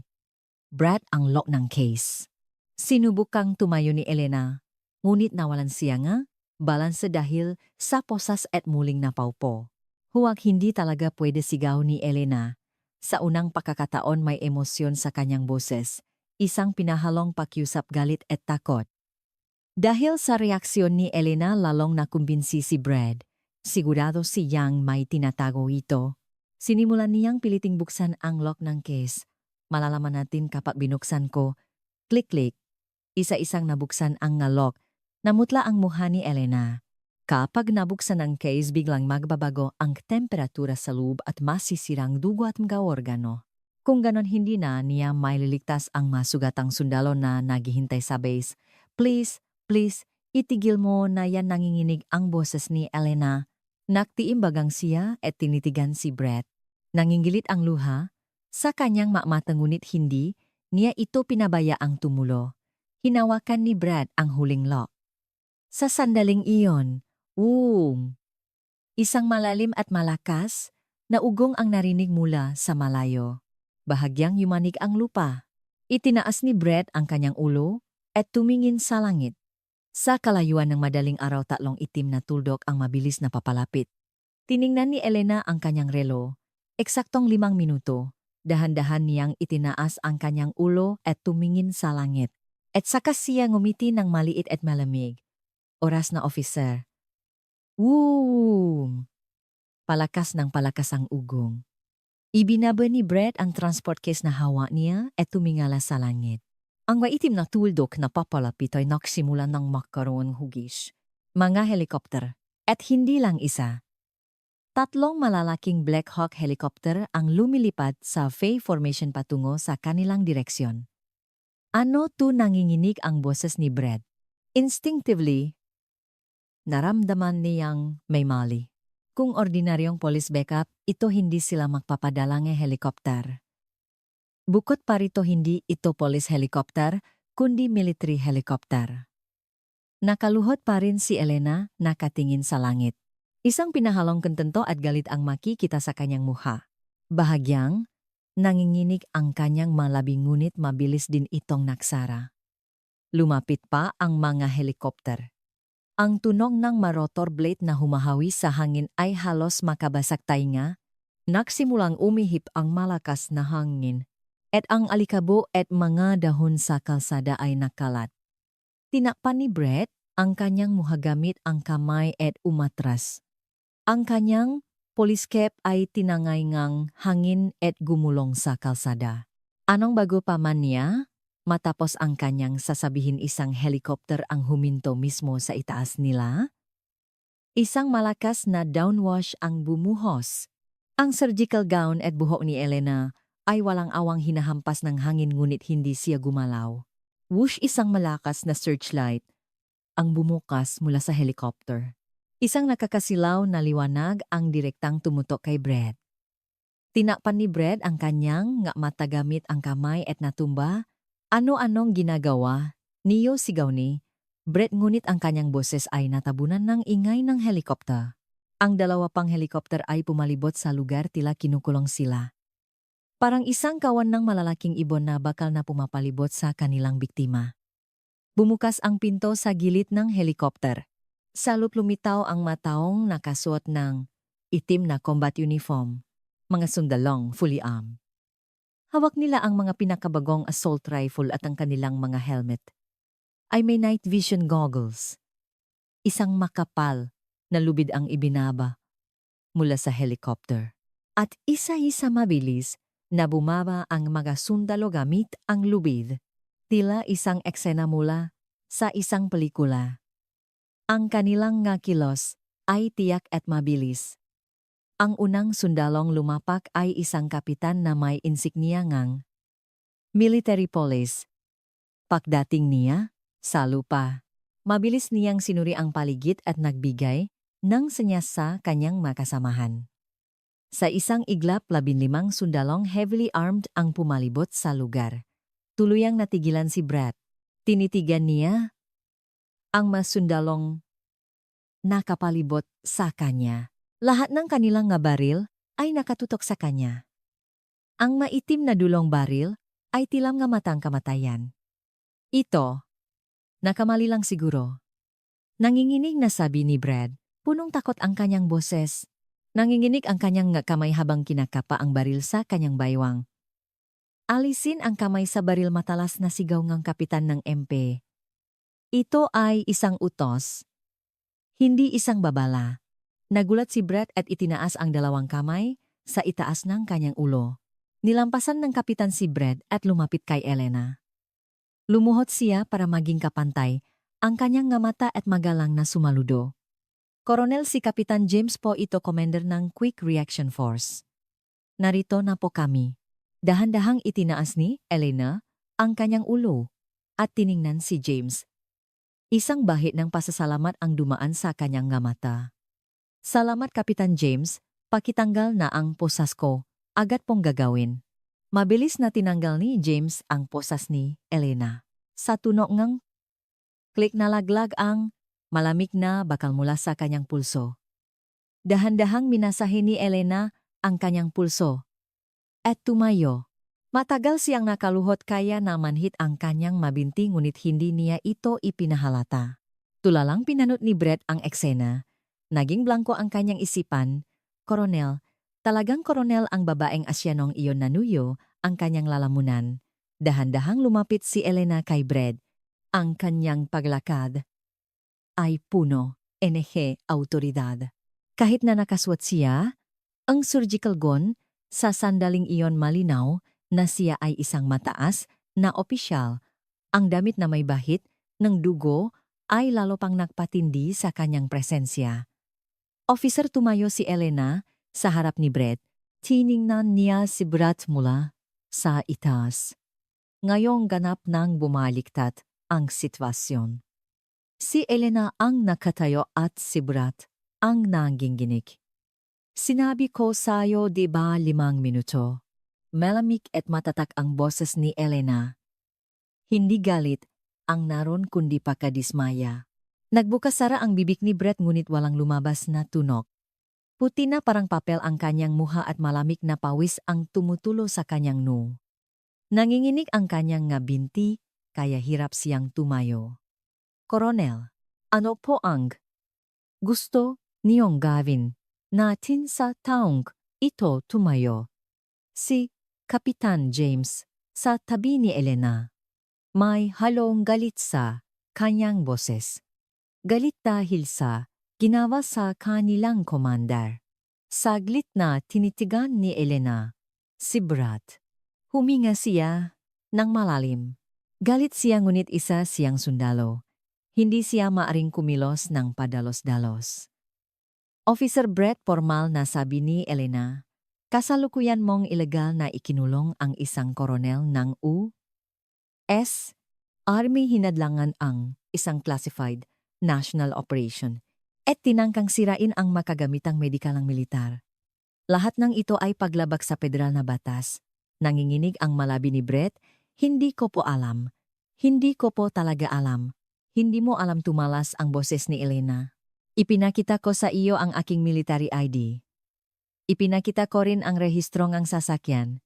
S1: Brad ang lock ng case. Sinubukang tumayo ni Elena, ngunit nawalan siya nga balanse dahil sa posas at muling napaupo. Huwag, hindi talaga pwede, sigaw ni Elena. Sa unang pagkakataon may emosyon sa kanyang boses, isang pinahalong pakiusap, galit at takot. Dahil sa reaksyon ni Elena, lalong nakumbinsi si Brad. Sigurado siyang may tinatago ito. Sinimulan niyang piliting buksan ang lock ng case. "Malalaman natin kapag binuksan ko." Click-click. Isa-isang nabuksan ang lock. Namutla ang mukha ni Elena. Kapag nabuksan ang case, biglang magbabago ang temperatura sa loob at masisirang dugo at mga organo. Kung ganon, hindi na niya maililigtas ang masugatang sundalo na naghihintay sa base. Please, itigil mo na yan." Nanginginig ang boses ni Elena. Naktiimbagang siya at tinitigan si Brett. Nangingilit ang luha sa kanyang mata, ngunit hindi niya ito pinabayaang tumulo. Hinawakan ni Brett ang huling lock. Sa sandaling iyon, isang malalim at malakas na ugong ang narinig mula sa malayo. Bahagyang yumanig ang lupa. Itinaas ni Brett ang kanyang ulo at tumingin sa langit. Sa kalayuan ng madaling araw, tatlong itim na tuldok ang mabilis na papalapit. Tiningnan ni Elena ang kanyang relo. Eksaktong 5 minuto. Dahan-dahan niyang itinaas ang kanyang ulo at tumingin sa langit. At saka siya ngumiti ng maliit at malamig. Oras na, officer. Woo! Palakas ng palakas ang ugong. Ibinaba ni Brett ang transport case na hawak niya at tumingala sa langit. Ang maitim na tuldok na papalapit ay nagsimulan ng magkaroon hugis. Mga helikopter. At hindi lang isa. 3 malalaking Black Hawk helicopter ang lumilipad sa Faye Formation patungo sa kanilang direksyon. Ano to, nanginginig ang boses ni Brett. Instinctively, naramdaman niyang may mali. Kung ordinaryong police backup, ito hindi sila magpapadala ng helikopter. Bukod pa rito, hindi ito police helicopter, kundi military helicopter. Nakaluhod pa rin si Elena, nakatingin sa langit. Isang pinahalong kontento at galit ang makikita sa kanyang mukha. Bahagyang, nanginginig ang kanyang malabing ngunit mabilis din itong naksara. Lumapit pa ang mga helikopter. Ang tunog ng marotor blade na humahawi sa hangin ay halos makabasak tainga. Nagsimulang umihip ang malakas na hangin, at ang alikabo at mga dahon sa kalsada ay nakalat. Tinakpan ni Brett ang kanyang mukha gamit ang kamay at umatras. Ang kanyang police cap ay tinangay ngang hangin at gumulong sa kalsada. Anong bago pa man niya? Matapos ang kanyang sasabihin, isang helicopter ang huminto mismo sa itaas nila. Isang malakas na downwash ang bumuhos. Ang surgical gown at buhok ni Elena ay walang awang hinahampas ng hangin ngunit hindi siya gumalaw. Whoosh, isang malakas na searchlight ang bumukas mula sa helicopter. Isang nakakasilaw na liwanag ang direktang tumutok kay Brett. Tinakpan ni Brett ang kanyang mata gamit ang kamay at natumba. Ano-anong ginagawa? Niyo, sigaw ni Brett, ngunit ang kanyang boses ay natabunan ng ingay ng helikopter. Ang 2 pang helikopter ay pumalibot sa lugar, tila kinukulong sila. Parang isang kawan ng malalaking ibon na bakal na pumapalibot sa kanilang biktima. Bumukas ang pinto sa gilid ng helikopter. Salop lumitaw ang mataong nakasuot ng itim na combat uniform. Mga sundalong fully armed. Hawak nila ang mga pinakabagong assault rifle at ang kanilang mga helmet ay may night vision goggles. Isang makapal na lubid ang ibinaba mula sa helicopter. At isa-isa mabilis na bumaba ang mga sundalo gamit ang lubid. Tila isang eksena mula sa isang pelikula. Ang kanilang nga kilos ay tiyak at mabilis. Ang unang sundalong lumapak ay isang kapitan na may insignia ngang military police. Pagdating niya sa lupa, mabilis niyang sinuri ang paligid at nagbigay ng senyas sa kanyang makasamahan. Sa isang iglap, 15 sundalong heavily armed ang pumalibot sa lugar. Tuluyang natigilan si Brett. Tinitigan niya ang mga sundalong nakapalibot sa kanya. Lahat ng kanilang nga baril ay nakatutok sa kanya. Ang maitim na dulong baril ay tilam nga matang kamatayan. Ito, nakamali lang siguro. Nanginginig na sabi ni Brad, punong takot ang kanyang boses. Nanginginig ang kanyang nga kamay habang kinakapa ang baril sa kanyang baywang. Alisin ang kamay sa baril, matalas na sigaw ngang kapitan ng MP. Ito ay isang utos, hindi isang babala. Nagulat si Brett at itinaas ang 2 kamay sa itaas ng kanyang ulo. Nilampasan ng kapitan si Brett at lumapit kay Elena. Lumuhod siya para maging kapantay, ang kanyang nga mata at magalang na sumaludo. Koronel, si Kapitan James po ito, commander ng Quick Reaction Force. Narito na po kami. Dahan-dahang itinaas ni Elena ang kanyang ulo at tiningnan si James. Isang bahid ng pasasalamat ang dumaan sa kanyang nga mata. Salamat, Kapitan James, pakitanggal na ang posas ko, agad pong gagawin. Mabilis na tinanggal ni James ang posas ni Elena. Sa tunog ngang klik, nalaglag ang malamig na bakal mula sa kanyang pulso. Dahan-dahang minasahin ni Elena ang kanyang pulso. At tumayo. Matagal siyang nakaluhod kaya na manhit ang kanyang mabinti ngunit hindi niya ito ipinahalata. Tulalang pinanot ni Brett ang eksena. Naging blanko ang kanyang isipan. Koronel, talagang koronel ang babaeng Asyanong iyon na Nuyo, ang kanyang lalamunan. Dahan-dahang lumapit si Elena kay Brett. Ang kanyang paglakad ay puno, NG, autoridad. Kahit na nakaswat siya, ang surgical gun, sa sandaling iyon malinaw na siya ay isang mataas na opisyal. Ang damit na may bahid ng dugo ay lalo pang nagpatindi sa kanyang presensya. Officer tumayo si Elena sa harap ni Brett. Tiningnan niya si Brett mula sa itaas. Ngayong ganap nang bumaliktad ang sitwasyon. Si Elena ang nakatayo at si Brett ang nanginginig. Sinabi ko sa'yo di ba 5 minuto? Malamig at matatak ang boses ni Elena. Hindi galit ang naroon kundi pagkadismaya. Nagbukas-sara ang bibig ni Brett ngunit walang lumabas na tunog. Puti na parang papel ang kanyang muha at malamig na pawis ang tumutulo sa kanyang noo. Nanginginig ang kanyang nga binti, kaya hirap siyang tumayo. Koronel, ano po ang gusto niyong gawin natin sa taong ito tumayo? Si Kapitan James sa tabi ni Elena. May halong galit sa kanyang boses. Galit dahil sa ginawa sa kanilang commander. Saglit na tinitigan ni Elena si Brett. Huminga siya ng malalim. Galit siya ngunit isa siyang sundalo. Hindi siya maaring kumilos ng padalos-dalos. Officer Brett, formal na sabi ni Elena, kasalukuyan mong ilegal na ikinulong ang isang koronel ng U.S. Army. Hinadlangan ang isang classified national operation at tinangkang sirain ang makagamitang medikalang militar. Lahat ng ito ay paglabag sa federal na batas. Nanginginig ang malabi ni Brett, hindi ko po alam. Hindi ko po talaga alam. Hindi mo alam, tumalas ang boses ni Elena. Ipinakita ko sa iyo ang aking military ID. Ipinakita ko rin ang rehistrong ang sasakyan.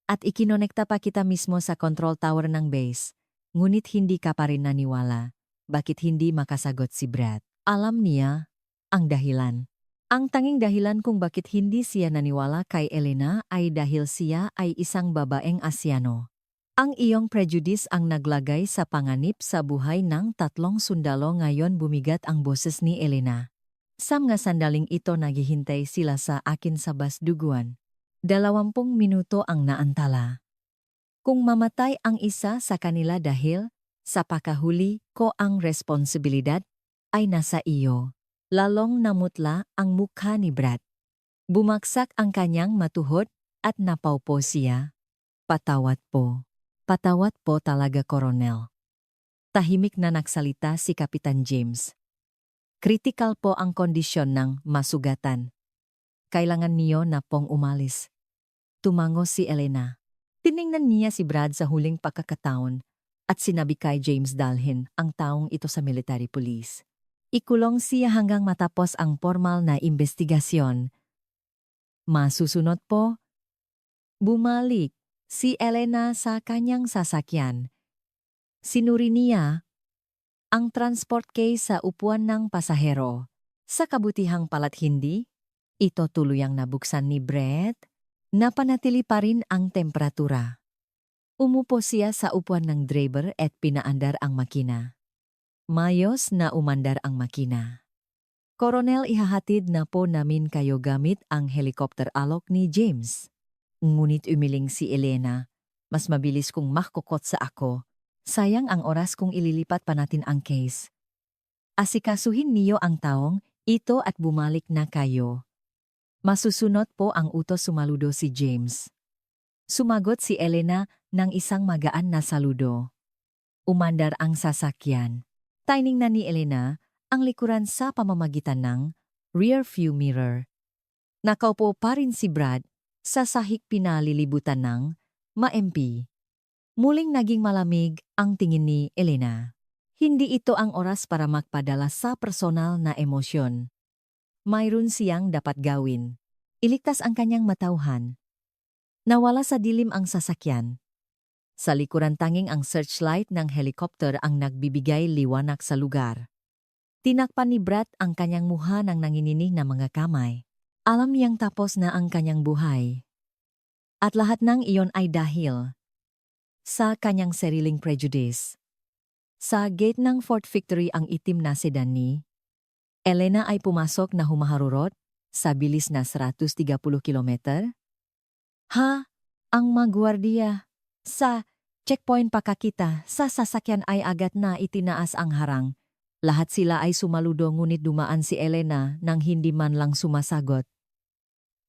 S1: At ikinonekta pa kita mismo sa control tower ng base. Ngunit hindi ka pa rin naniwala. Bakit hindi makasagot si Brett? Alam niya ang dahilan. Ang tanging dahilan kung bakit hindi siya naniwala kay Elena ay dahil siya ay isang babaeng Asyano. Ang iyong prejudice ang naglagay sa panganib sa buhay ng 3 sundalo. Ngayon bumigat ang boses ni Elena. Sa mga sandaling ito naghihintay sila sa akin sa basduguan. 20 minuto ang naantala. Kung mamatay ang isa sa kanila dahil sa pakahuli ko, ang responsibilidad ay nasa iyo. Lalong namutla ang mukha ni Brett. Bumaksak ang kanyang matuhod at napaupo siya. Patawad po. Patawad po talaga, Koronel. Tahimik na nagsalita si Kapitan James. Critical po ang kondisyon ng masugatan. Kailangan niyo na pong umalis. Tumango si Elena. Tiningnan niya si Brad sa huling pagkakataon at sinabi kay James dalhin ang taong ito sa military police. Ikulong siya hanggang matapos ang formal na investigasyon. Masusunod po. Bumalik si Elena sa kanyang sasakyan. Sinuri niya ang transport case sa upuan ng pasahero. Sa kabutihang pala't hindi, ito tuluyang nabuksan ni Brett. Napanatili pa rin ang temperatura. Umupo siya sa upuan ng driver at pinaandar ang makina. Mayos na umandar ang makina. Koronel, ihahatid na po namin kayo gamit ang helicopter, alok ni James. Ngunit umiling si Elena. Mas mabilis kung makukot sa ako. Sayang ang oras kung ililipat pa natin ang case. Asikasuhin niyo ang taong ito at bumalik na kayo. Masusunod po ang utos, sumaludo si James. Sumagot si Elena ng isang magaan na saludo. Umandar ang sasakyan. Tiningnan ni Elena ang likuran sa pamamagitan ng rear view mirror. Nakaupo pa rin si Brad sa sahig, pinalilibutan ng ma-MP. Muling naging malamig ang tingin ni Elena. Hindi ito ang oras para magpadala sa personal na emosyon. Mayroon siyang dapat gawin. Iligtas ang kanyang matauhan. Nawala sa dilim ang sasakyan. Sa likuran tanging ang searchlight ng helicopter ang nagbibigay liwanag sa lugar. Tinakpan ni Brett ang kanyang muha ng nanginginig na mga kamay. Alam niyang tapos na ang kanyang buhay. At lahat ng iyon ay dahil sa kanyang sariling prejudice. Sa gate ng Fort Victory ang itim na sedan ni Elena ay pumasok na humaharurot sa bilis na 130 kilometer. Ang mga gwardiya sa checkpoint pakakita sa sasakyan ay agad na itinaas ang harang. Lahat sila ay sumaludo ngunit dumaan si Elena nang hindi man lang sumasagot.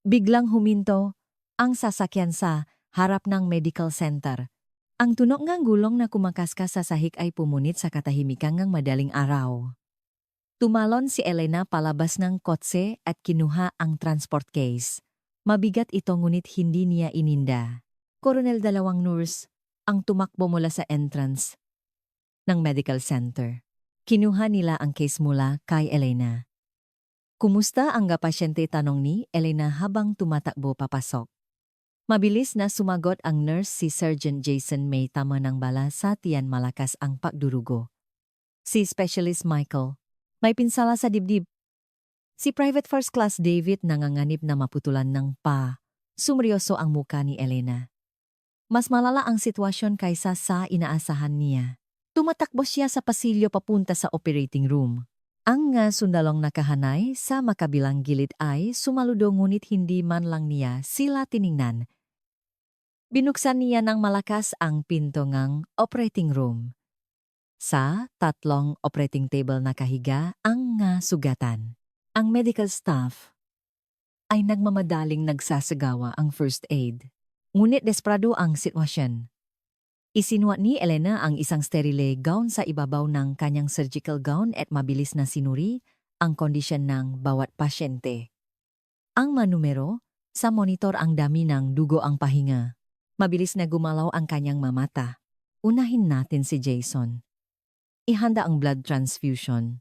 S1: Biglang huminto ang sasakyan sa harap ng medical center. Ang tunog ngang gulong na kumakaskas sa sahig ay pumunit sa katahimikan ng madaling araw. Tumalon si Elena palabas ng kotse at kinuha ang transport case. Mabigat ito ngunit hindi niya ininda. Coronel dalawang nurse ang tumakbo mula sa entrance ng medical center. Kinuha nila ang case mula kay Elena. Kumusta ang pasyente, tanong ni Elena habang tumatakbo papasok. Mabilis na sumagot ang nurse, si Sergeant Jason. May tama ng bala sa tiyan, malakas ang pagdurugo. Si Specialist Michael, may pinsala sa dibdib. Si Private First Class David nanganganib na maputulan ng pa. Sumeryoso ang muka ni Elena. Mas malala ang sitwasyon kaysa sa inaasahan niya. Tumatakbo siya sa pasilyo papunta sa operating room. Ang sundalong nakahanay sa makabilang gilid ay sumaludo ngunit hindi man lang niya sila tiningnan. Binuksan niya ng malakas ang pinto ng operating room. Sa tatlong operating table nakahiga ang sugatan. Ang medical staff ay nagmamadaling nagsasagawa ang first aid. Ngunit desperado ang sitwasyon. Isinuot ni Elena ang isang sterile gown sa ibabaw ng kanyang surgical gown at mabilis na sinuri ang kondisyon ng bawat pasyente. Ang manumero, sa monitor ang dami ng dugo ang pahinga. Mabilis na gumalaw ang kanyang mamata. Unahin natin si Jason. Ihanda ang blood transfusion.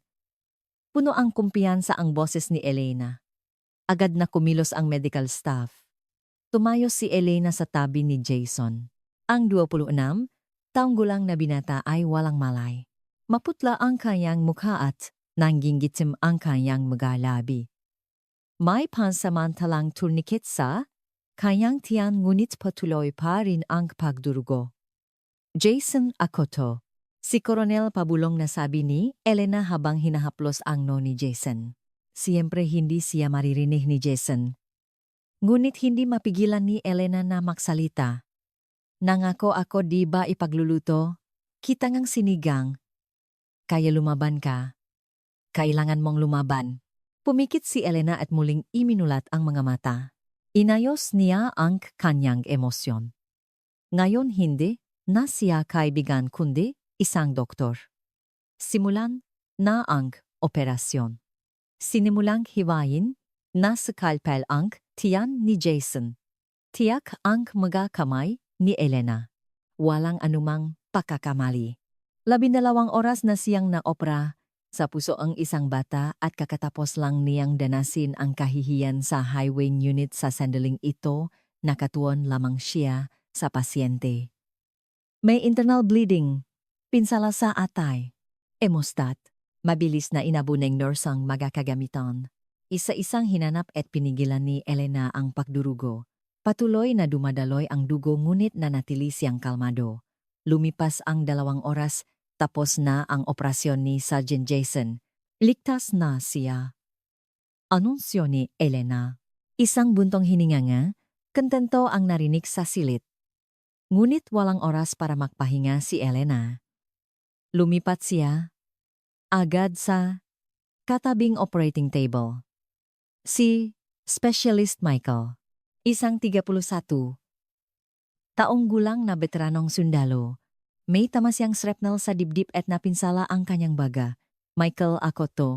S1: Puno ang kumpiyansa ang boses ni Elena. Agad na kumilos ang medical staff. Tumayo si Elena sa tabi ni Jason. Ang 26 taong gulang na binata ay walang malay. Maputla ang kanyang mukha at nanggingitim ang kanyang mga labi. May pansamantalang tourniquet sa kanyang tiyan ngunit patuloy pa rin ang pagdurugo. Jason, ako to. Si Coronel pabulong na sabi ni Elena habang hinahaplos ang no ni Jason. Siyempre hindi siya maririnig ni Jason. Ngunit hindi mapigilan ni Elena na magsalita. Nangako ako, di ba ipagluluto? Kita ngang sinigang. Kaya lumaban ka. Kailangan mong lumaban. Pumikit si Elena at muling iminulat ang mga mata. Inayos niya ang kanyang emosyon. Ngayon hindi na siya kaibigan kundi isang doktor. Simulan na ang operasyon. Sinimulang hiwain na skalpel ang tiyan ni Jason. Tiyak ang mga kamay ni Elena. Walang anumang pagkakamali. 12 oras na siyang naopera sa puso ang isang bata at kakatapos lang niyang danasin ang kahihiyan sa highway unit. Sa sandaling ito, nakatuon lamang siya sa pasyente. May internal bleeding, pinsala sa atay, hemostat. Mabilis na inabo ng nurse ang magakagamitan. Isa-isang hinanap at pinigilan ni Elena ang pagdurugo. Patuloy na dumadaloy ang dugo ngunit nanatili siyang kalmado. Lumipas ang 2 oras, tapos na ang operasyon ni Sergeant Jason. Ligtas na siya. Anunsyo ni Elena. Isang buntong hininga nga, kontento ang narinig sa silid. Ngunit walang oras para magpahinga si Elena. Lumipat siya agad sa katabing operating table. Si Specialist Michael. Isang 31 taong gulang na veteranong sundalo. May tama siyang shrapnel sa dibdib at napinsala ang kanyang baga. Michael, ako to.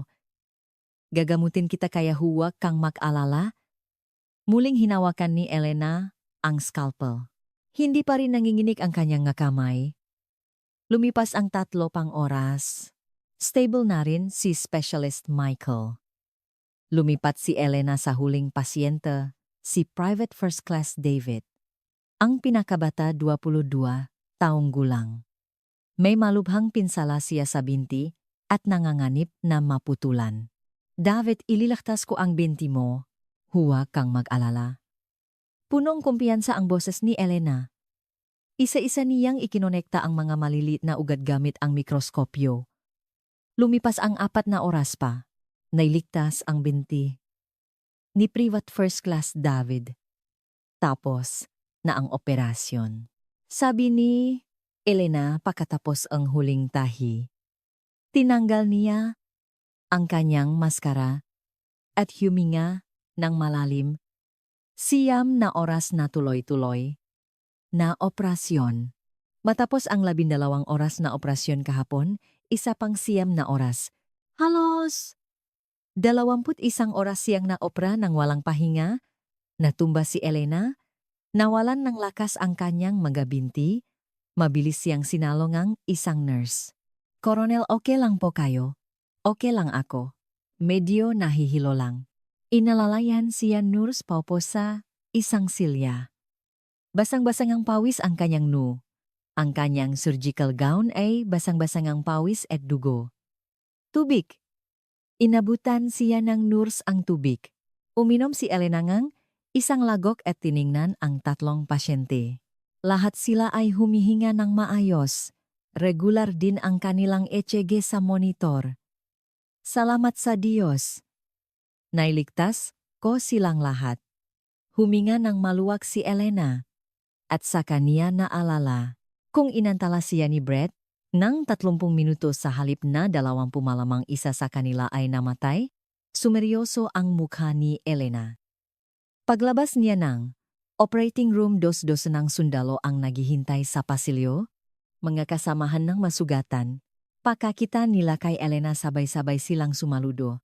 S1: Gagamutin kita kaya huwag kang mag-alala. Muling hinawakan ni Elena ang scalpel. Hindi pa rin nanginginig ang kanyang kamay. Lumipas ang 3 pang oras. Stable na rin si Specialist Michael. Lumipat si Elena sa huling pasyente, si Private First Class David. Ang pinakabata 22 taong gulang. May malubhang pinsala siya sa binti at nanganganib na maputulan. David, ililaktas ko ang binti mo. Huwag kang mag-alala. Punong kumpiyansa ang boses ni Elena. Isa-isa niyang ikinonekta ang mga maliliit na ugat gamit ang mikroskopyo. Lumipas ang 4 na oras pa. Nailigtas ang binti ni Private First Class David. Tapos na ang operasyon. Sabi ni Elena pagkatapos ang huling tahi. Tinanggal niya ang kanyang maskara at huminga ng malalim. 9 na oras na tuloy-tuloy na operasyon. Matapos ang 12 oras na operasyon kahapon, isa pang 9 na oras. Halos 21 oras siyang naopera ng walang pahinga. Natumba si Elena. Nawalan ng lakas ang kanyang mga binti. Mabilis siyang sinalong ang isang nurse. Coronel, okay lang po kayo? Okay lang ako. Medyo nahihilo lang. Inalalayan siya nurse paupo sa isang silya. Basang-basang ang pawis ang kanyang Ang kanyang surgical gown ay basang-basang ang pawis at dugo. Tubig. Inabutan siya ng nurse ang tubig. Uminom si Elena ng isang lagok at tiningnan ang 3 pasyente. Lahat sila ay humihinga ng maayos. Regular din ang kanilang ECG sa monitor. Salamat sa Diyos. Nailigtas ko silang lahat. Huminga ng maluwag si Elena. At sa kanya naalala, kung inantala siya ni Brett, nang 30 minuto sa halip na 20 malamang isa sa kanila ay namatay, sumeryoso ang mukha ni Elena. Paglabas niya ng operating room, dos-dos ng sundalo ang naghihintay sa pasilyo, mga kasamahan ng masugatan. Pakakita nila kay Elena sabay-sabay silang sumaludo.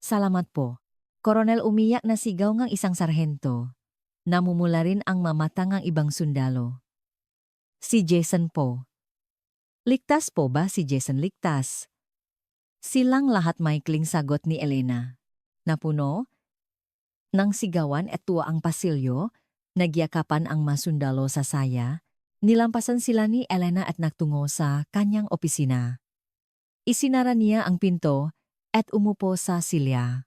S1: Salamat po. Koronel, umiyak na sigaw ng isang sarhento. Namumula rin ang mamatang ang ibang sundalo. Si Jason po. Ligtas po ba si Jason? Ligtas? Silang lahat maikling sagot ni Elena. Napuno nang sigawan at tuwa ang pasilyo, nagyakapan ang masundalo sa saya, nilampasan sila ni Elena at nagtungo sa kanyang opisina. Isinara niya ang pinto at umupo sa silya.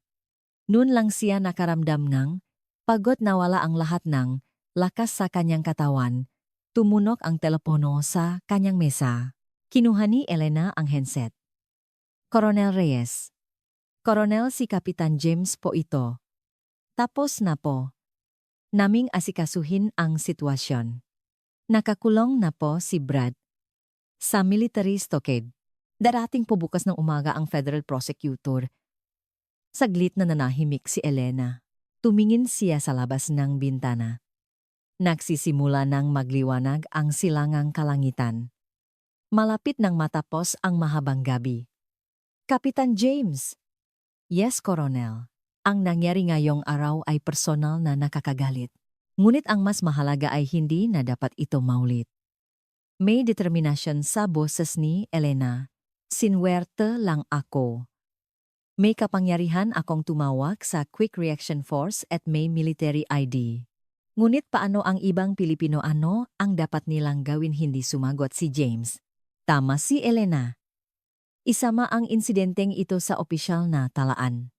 S1: Noon lang siya nakaramdam ng pagod, nawala ang lahat ng lakas sa kanyang katawan. Tumunok ang telepono sa kanyang mesa. Kinuha ni Elena ang handset. Coronel Reyes. Coronel, si Kapitan James po ito. Tapos na po naming asikasuhin ang sitwasyon. Nakakulong na po si Brad sa military stockade. Darating po bukas ng umaga ang federal prosecutor. Saglit na nanahimik si Elena. Tumingin siya sa labas ng bintana. Nagsisimula ng magliwanag ang silangang kalangitan. Malapit nang matapos ang mahabang gabi. Kapitan James. Yes, Coronel. Ang nangyari ngayong araw ay personal na nakakagalit. Ngunit ang mas mahalaga ay hindi na dapat ito maulit. May determinasyon sa boses ni Elena. Sinwerte lang ako. May kapangyarihan akong tumawag sa Quick Reaction Force at may military ID. Ngunit paano ang ibang Pilipino, ano ang dapat nilang gawin? Hindi sumagot si James. Tama si Elena. Isama ang insidenteng ito sa opisyal na talaan.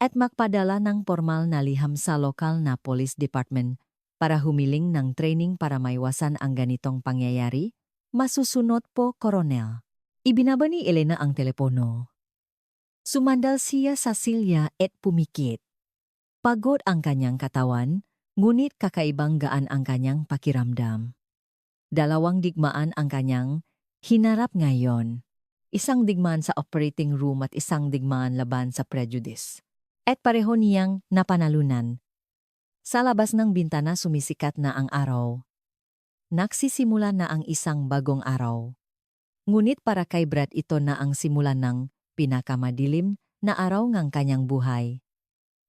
S1: At magpadala ng formal na liham sa lokal na police department para humiling ng training para maiwasan ang ganitong pangyayari. Masusunod po, Coronel. Ibinaba ni Elena ang telepono. Sumandal siya sa silya at pumikit. Pagod ang kanyang katawan, ngunit kakaibang gaan ang kanyang pakiramdam. 2 digmaan ang kanyang hinarap ngayon. Isang digmaan sa operating room at isang digmaan laban sa prejudice. At pareho niyang napanalunan. Sa labas ng bintana sumisikat na ang araw. Nagsisimula na ang isang bagong araw. Ngunit para kay Brad ito na ang simulan ng pinakamadilim na araw ng kanyang buhay.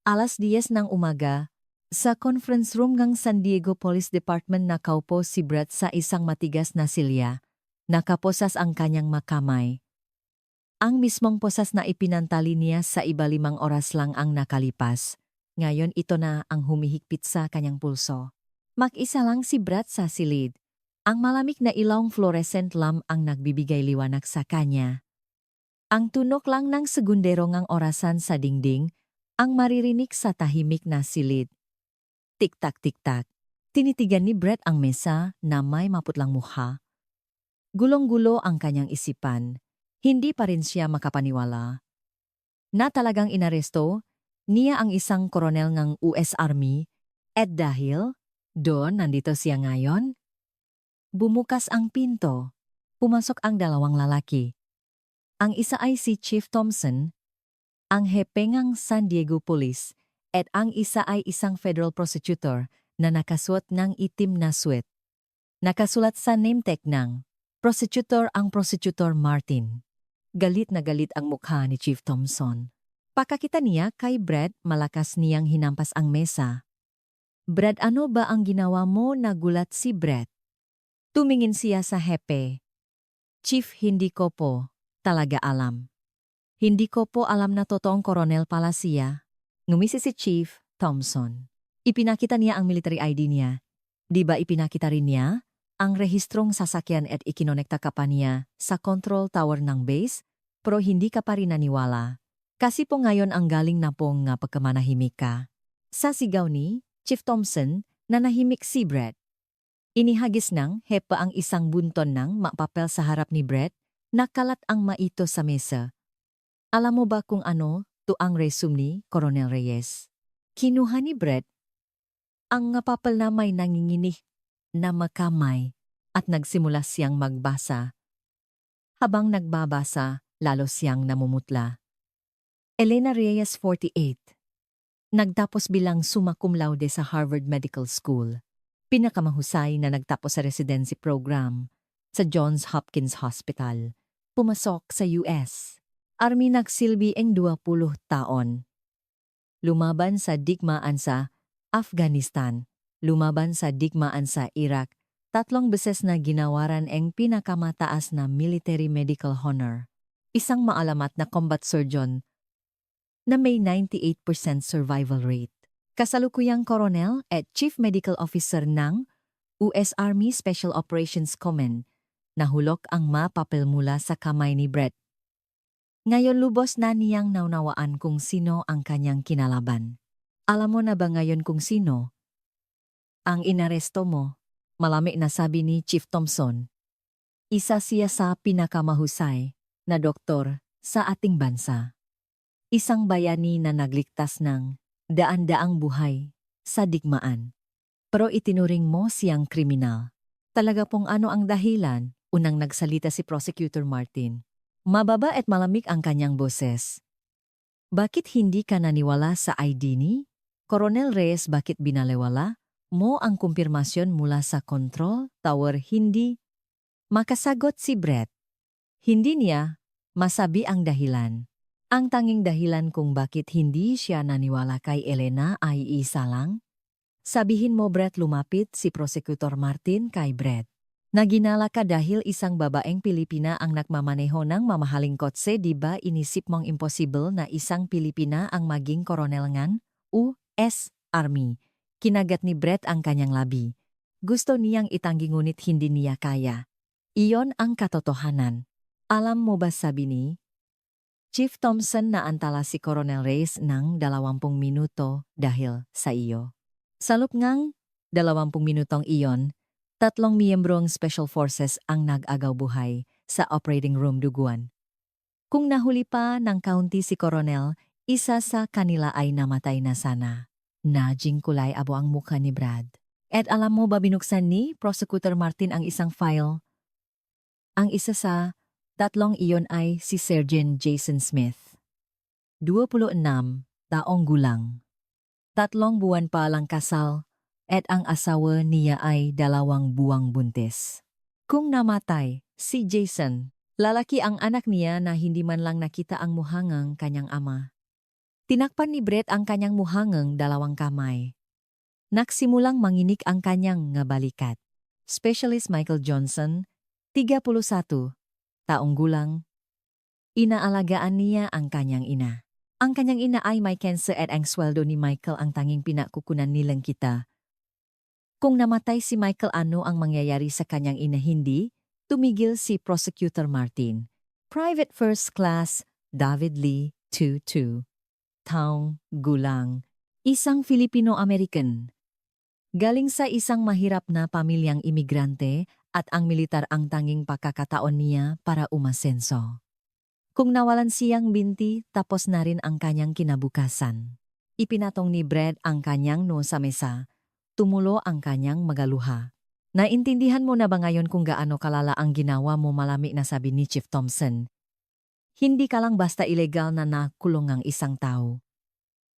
S1: 10:00 ng umaga, sa conference room ng San Diego Police Department nakaupo si Brad sa isang matigas na silya. Nakaposas ang kanyang makamay. Ang mismong posas na ipinantali niya sa iba 5 oras lang ang nakalipas. Ngayon ito na ang humihigpit sa kanyang pulso. Mag-isa lang si Brad sa silid. Ang malamig na ilawng fluorescent lamp ang nagbibigay liwanag sa kanya. Ang tunok lang ng segundero ngang orasan sa dingding, ang maririnig sa tahimik na silid. Tik-tak. Tinitigan ni Brett ang mesa na may maputlang mukha. Gulong-gulo ang kanyang isipan. Hindi pa rin siya makapaniwala na talagang inaresto niya ang isang koronel ng US Army at dahil doon nandito siya ngayon. Bumukas ang pinto. Pumasok ang dalawang lalaki. Ang isa ay si Chief Thompson, ang hepe ng San Diego Police, at ang isa ay isang federal prosecutor na nakasuot ng itim na suit. Nakasulat sa name tag ng Prosecutor Martin. Galit na galit ang mukha ni Chief Thompson. Pakakita niya kay Brett, malakas niyang hinampas ang mesa. Brett, ano ba ang ginawa mo? Nagulat si Brett. Tumingin siya sa hepe. Chief, hindi ko po talaga alam. Hindi ko po alam na totoong koronel pala siya. Ngumisi si Chief Thompson. Ipinakita niya ang military ID niya. Di ba ipinakita rin niya ang rehistrong sasakyan at ikinonekta ka pa niya sa control tower ng base? Pero hindi ka pa rin naniwala. Kasi po ngayon ang galing na pong nga pagkamanahimik ka. Sa sigaw ni Chief Thompson, nanahimik si Brett. Inihagis ng hepa ang isang bunton ng mapapel sa harap ni Brett, nakalat ang maito sa mesa. Alam mo ba kung ano to ang resume ni Coronel Reyes? Kinuha ni Brett ang papel na may nanginginig na makamay at nagsimula siyang magbasa. Habang nagbabasa, lalo siyang namumutla. Elena Reyes, 48. Nagtapos bilang summa cum laude sa Harvard Medical School. Pinakamahusay na nagtapos sa residency program sa Johns Hopkins Hospital. Pumasok sa US. Army nagsilbi ang 20 taon. Lumaban sa digmaan sa Afghanistan. Lumaban sa digmaan sa Iraq. 3 beses na ginawaran ang pinakamataas na military medical honor. Isang maalamat na combat surgeon na may 98% survival rate. Kasalukuyang Coronel at Chief Medical Officer ng US Army Special Operations Command. Nahulog ang mapapel mula sa kamay ni Brett. Ngayon lubos na niyang naunawaan kung sino ang kanyang kinalaban. Alam mo na ba ngayon kung sino ang inaresto mo? Malamig na sabi ni Chief Thompson. Isa siya sa pinakamahusay na doktor sa ating bansa. Isang bayani na nagligtas ng daan-daang buhay sa digmaan. Pero itinuring mo siyang kriminal. Talaga pong ano ang dahilan? Unang nagsalita si Prosecutor Martin. Mababa at malamig ang kanyang boses. Bakit hindi ka naniwala sa ID ni Coronel Reyes? Bakit binaliwala mo ang kumpirmasyon mula sa control tower? Hindi makasagot si Brett. Hindi niya masabi ang dahilan. Ang tanging dahilan kung bakit hindi siya naniwala kay Elena ay isa lang. Sabihin mo, Brett. Lumapit si Prosecutor Martin kay Brett. Naginala ka dahil isang babaeng Pilipina ang nagmamaneho ng mamahaling kotse, di ba? Inisip mong imposible na isang Pilipina ang maging koronel ng US Army. Kinagat ni Brett ang kanyang labi. Gusto niyang itanggi ngunit hindi niya kaya. Iyon ang katotohanan. Alam mo ba, sabi ni Chief Thompson, na antala si Coronel Reyes ng 20 minuto dahil sa iyo. Sa loob ngang 20 minutong iyon, 3 miyembrong Special Forces ang nag-agaw buhay sa operating room duguan. Kung nahuli pa ng kaunti si Coronel, isa sa kanila ay namatay na sana. Najing kulay abo ang mukha ni Brad. At alam mo ba, binuksan ni Prosecutor Martin ang isang file? Ang isa sa 3 iyon ay si Sergeant Jason Smith. 26 taong gulang. 3 buwan pa lang kasal at ang asawa niya ay 2 buwang buntis. Kung namatay si Jason, lalaki ang anak niya na hindi man lang nakita ang muhangang kanyang ama. Tinakpan ni Brett ang kanyang muhangang 2 kamay. Nagsimulang manginig ang kanyang nga balikat. Specialist Michael Johnson, 31 taong gulang. Inaalagaan niya ang kanyang ina. Ang kanyang ina ay may cancer at ang sweldo ni Michael ang tanging pinakukunan nilang kita. Kung namatay si Michael, ano ang mangyayari sa kanyang ina? Hindi tumigil si Prosecutor Martin. Private First Class David Lee, 22. Taong gulang. Isang Filipino-American. Galing sa isang mahirap na pamilyang imigrante at ang militar ang tanging pagkakataon niya para umasenso. Kung nawalan siyang binti, tapos na rin ang kanyang kinabukasan. Ipinatong ni Brett ang kanyang no sa mesa. Tumulo ang kanyang magaluha. Naintindihan mo na ba ngayon kung gaano kalala ang ginawa mo, malami na sabi ni Chief Thompson. Hindi ka lang basta ilegal na nakulong ang isang tao.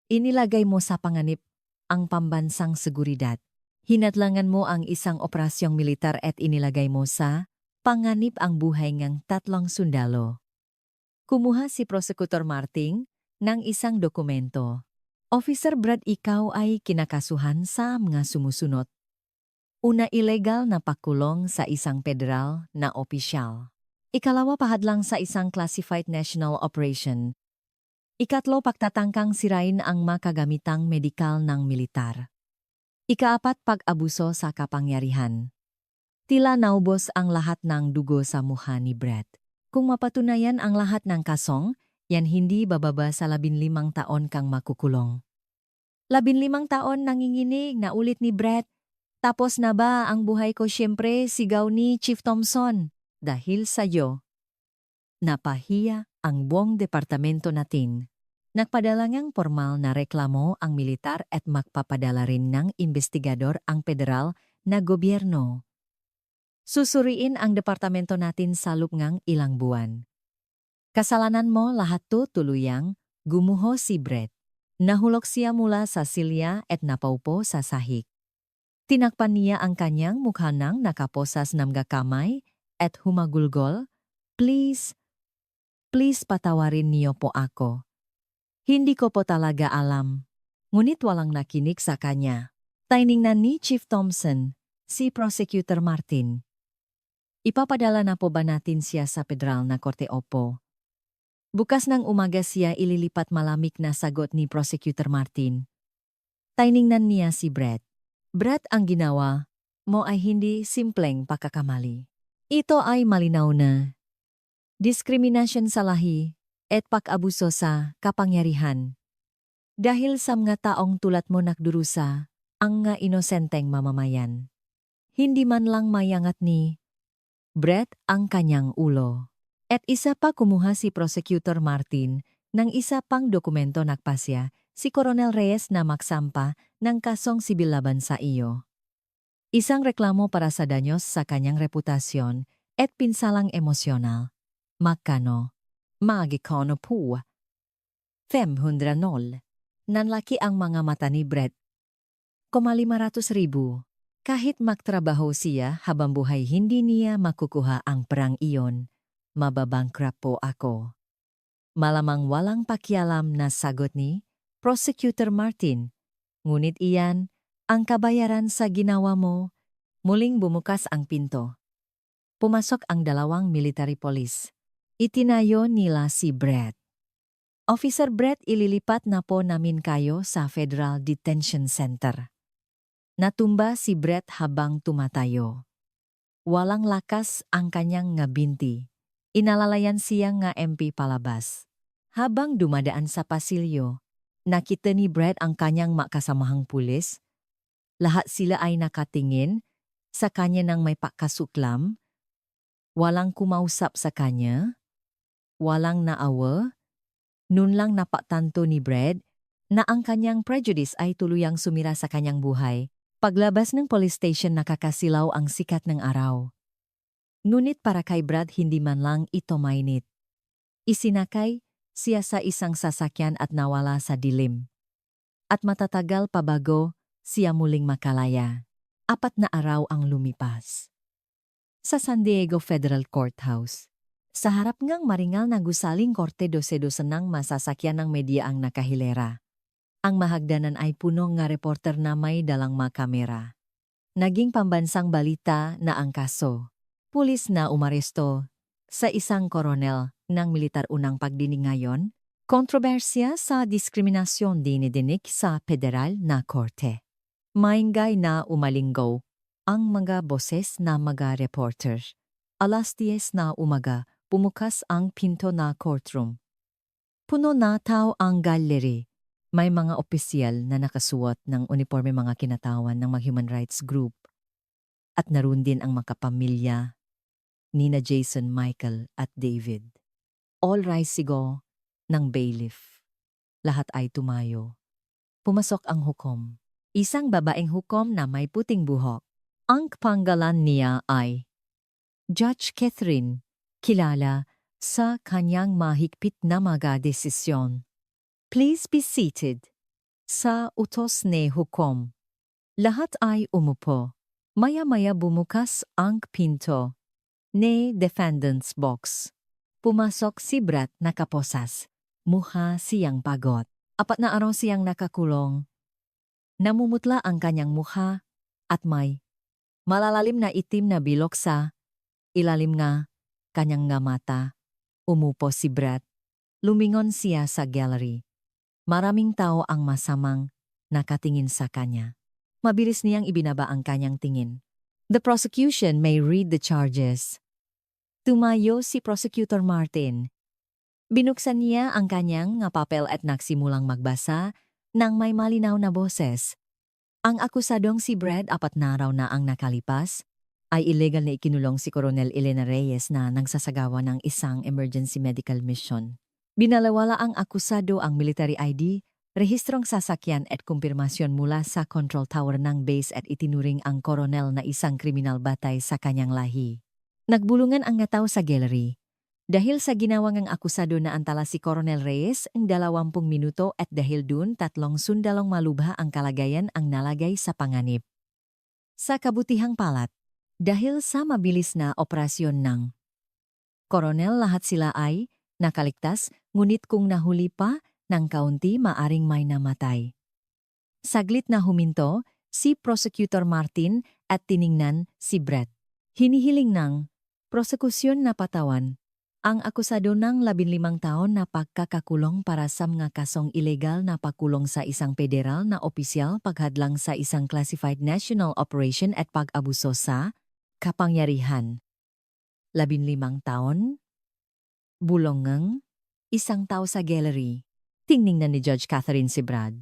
S1: Inilagay mo sa panganib ang pambansang seguridad. Hinatlangan mo ang isang operasyong militar at inilagay mo sa panganib ang buhay ng 3 sundalo. Kumuha si Prosecutor Martin ng isang dokumento. Officer Brad, ikaw ay kinakasuhan sa mga sumusunod. Una, illegal na pakulong sa isang federal na opisyal. Ikalawa, pahadlang sa isang classified national operation. Ikatlo, pagtatangkang sirain ang makagamitang medikal ng militar. Ikaapat, pag-abuso sa kapangyarihan. Tila naubos ang lahat ng dugo sa mukha ni Brett. Kung mapatunayan ang lahat ng kasong, yan hindi bababa sa 15 taon kang makukulong. 15 taon nanginginig na ulit ni Brett. Tapos na ba ang buhay ko? Siyempre, sigaw ni Chief Thompson. Dahil sa'yo. Napahiya ang buong departamento natin. Nagpadala ngang formal na reklamo ang militar at magpapadala rin ng investigador ang federal na gobyerno. Susuriin ang departamento natin sa loob ng ilang buwan. Kasalanan mo lahat to, tuluyang gumuho si Brett. Nahulog siya mula sa silya at napaupo sa sahig. Tinakpan niya ang kanyang mukha nang nakaposas ng kamay at humagulgol, Please patawarin niyo po ako. Hindi ko po talaga alam. Ngunit walang nakinig sa kanya. Tiningnan ni Chief Thompson, si Prosecutor Martin. Ipapadala na po ba natin siya sa federal na korte? Opo. Bukas ng umaga siya ililipat, malamig na sagot ni Prosecutor Martin. Tiningnan niya si Brett. Brett, ang ginawa mo ay hindi simpleng pagkakamali. Ito ay malinaw na diskriminasyon sa lahi at pag-abuso sa kapangyarihan. Dahil sa mga taong tulad mo nakdurusa ang nga inosenteng mamamayan. Hindi man lang mayangat ni Brett ang kanyang ulo. At isa pa, kumuha si Prosecutor Martin ng isa pang dokumento. Nagpasya si Coronel Reyes na magsampa ng kasong sibil laban sa iyo. Isang reklamo para sa danyos sa kanyang reputasyon at pinsalang emosyonal. Magkano? Magikono po. 500 nol. Nanlaki ang mga mata ni Brett. 500,000. Kahit magtrabaho siya habang buhay, hindi niya makukuha ang perang iyon. Mababangkrap po ako. Malamang walang pakialam na sagot ni Prosecutor Martin. Ngunit iyan ang kabayaran sa ginawa mo. Muling bumukas ang pinto. Pumasok ang 2 military police. Itinayo nila si Brett. Officer Brett, ililipat na po namin kayo sa Federal Detention Center. Natumba si Brett habang tumatayo. Walang lakas ang kanyang nga binti. Inalalayan siya nga MP palabas. Habang dumadaan sa pasilyo, nakita ni Brett ang kanyang makasamahang pulis. Lahat sila ay nakatingin sa kanya nang may pakasuklam. Walang kumausap sa kanya. Walang naawa. Nun lang napatanto ni Brett na ang kanyang prejudice ay tuluyang sumira sa kanyang buhay. Paglabas ng police station, nakakasilaw ang sikat ng araw. Ngunit para kay Brad, hindi man lang ito mainit. Isinakay siya sa isang sasakyan at nawala sa dilim. At matatagal pa bago siya muling makalaya. 4 na araw ang lumipas. Sa San Diego Federal Courthouse, sa harap ngang maringal na gusaling korte, dose-dose ng masasakyan ng media ang nakahilera. Ang mahagdanan ay puno nga reporter na may dalang mga kamera. Naging pambansang balita na ang kaso. Pulis na umaresto sa isang koronel ng militar. Unang pagdinig ngayon, kontrobersya sa diskriminasyon dinidinig sa federal na korte. Maingay na umalinggaw ang mga boses na mga reporter. 10:00 na umaga, pumukas ang pinto na courtroom. Puno na tao ang gallery. May mga opisyal na nakasuot ng uniforme mga kinatawan ng mga human rights group. At naroon din ang makapamilya nina Jason, Michael at David. All rise sigo ng bailiff. Lahat ay tumayo. Pumasok ang hukom. Isang babaeng hukom na may puting buhok. Ang pangalan niya ay Judge Catherine, kilala sa kanyang mahigpit na mga desisyon. Please be seated. Sa utos ni hukom. Lahat ay umupo. Maya-maya bumukas ang pinto ni defendant's box. Pumasok si Brett na kaposas. Mukha siyang pagod. 4 na araw siyang nakakulong. Namumutla ang kanyang mukha at may malalalim na itim na bilog sa ilalim nga kanyang nga mata. Umupo si Brett. Lumingon siya sa gallery. Maraming tao ang masamang nakatingin sa kanya. Mabilis niyang ibinaba ang kanyang tingin. The prosecution may read the charges. Tumayo si Prosecutor Martin. Binuksan niya ang kanyang nga papel at nagsimulang magbasa ng may malinaw na boses. Ang akusadong si Brett 4 na araw na ang nakalipas ay illegal na ikinulong si Coronel Elena Reyes na nagsasagawa ng isang emergency medical mission. Binalawala ang akusado ang military ID, rehistrong sasakyan at kumpirmasyon mula sa control tower ng base at itinuring ang koronel na isang kriminal batay sa kanyang lahi. Nagbulungan ang nga tao sa gallery. Dahil sa ginawang ang akusado na antala si Coronel Reyes ang 20 minuto at dahil dun 3 sundalong malubha ang kalagayan ang nalagay sa panganib. Sa kabutihang palat, dahil sa mabilis na operasyon ng Coronel lahat sila ay nakaligtas ngunit kung nahuli pa ng kaunti maaring may namatay. Saglit na huminto si Prosecutor Martin at tiningnan si Brett. Hinihiling ng prosekusyon na patawan ang akusado ng 15 taon na pagkakakulong para sa mga kasong ilegal na pakulong sa isang federal na opisyal paghadlang sa isang classified national operation at pag-abuso sa kapangyarihan. 15 taon? Bulongang? Isang tao sa gallery. Tingnan ni Judge Catherine si Brad.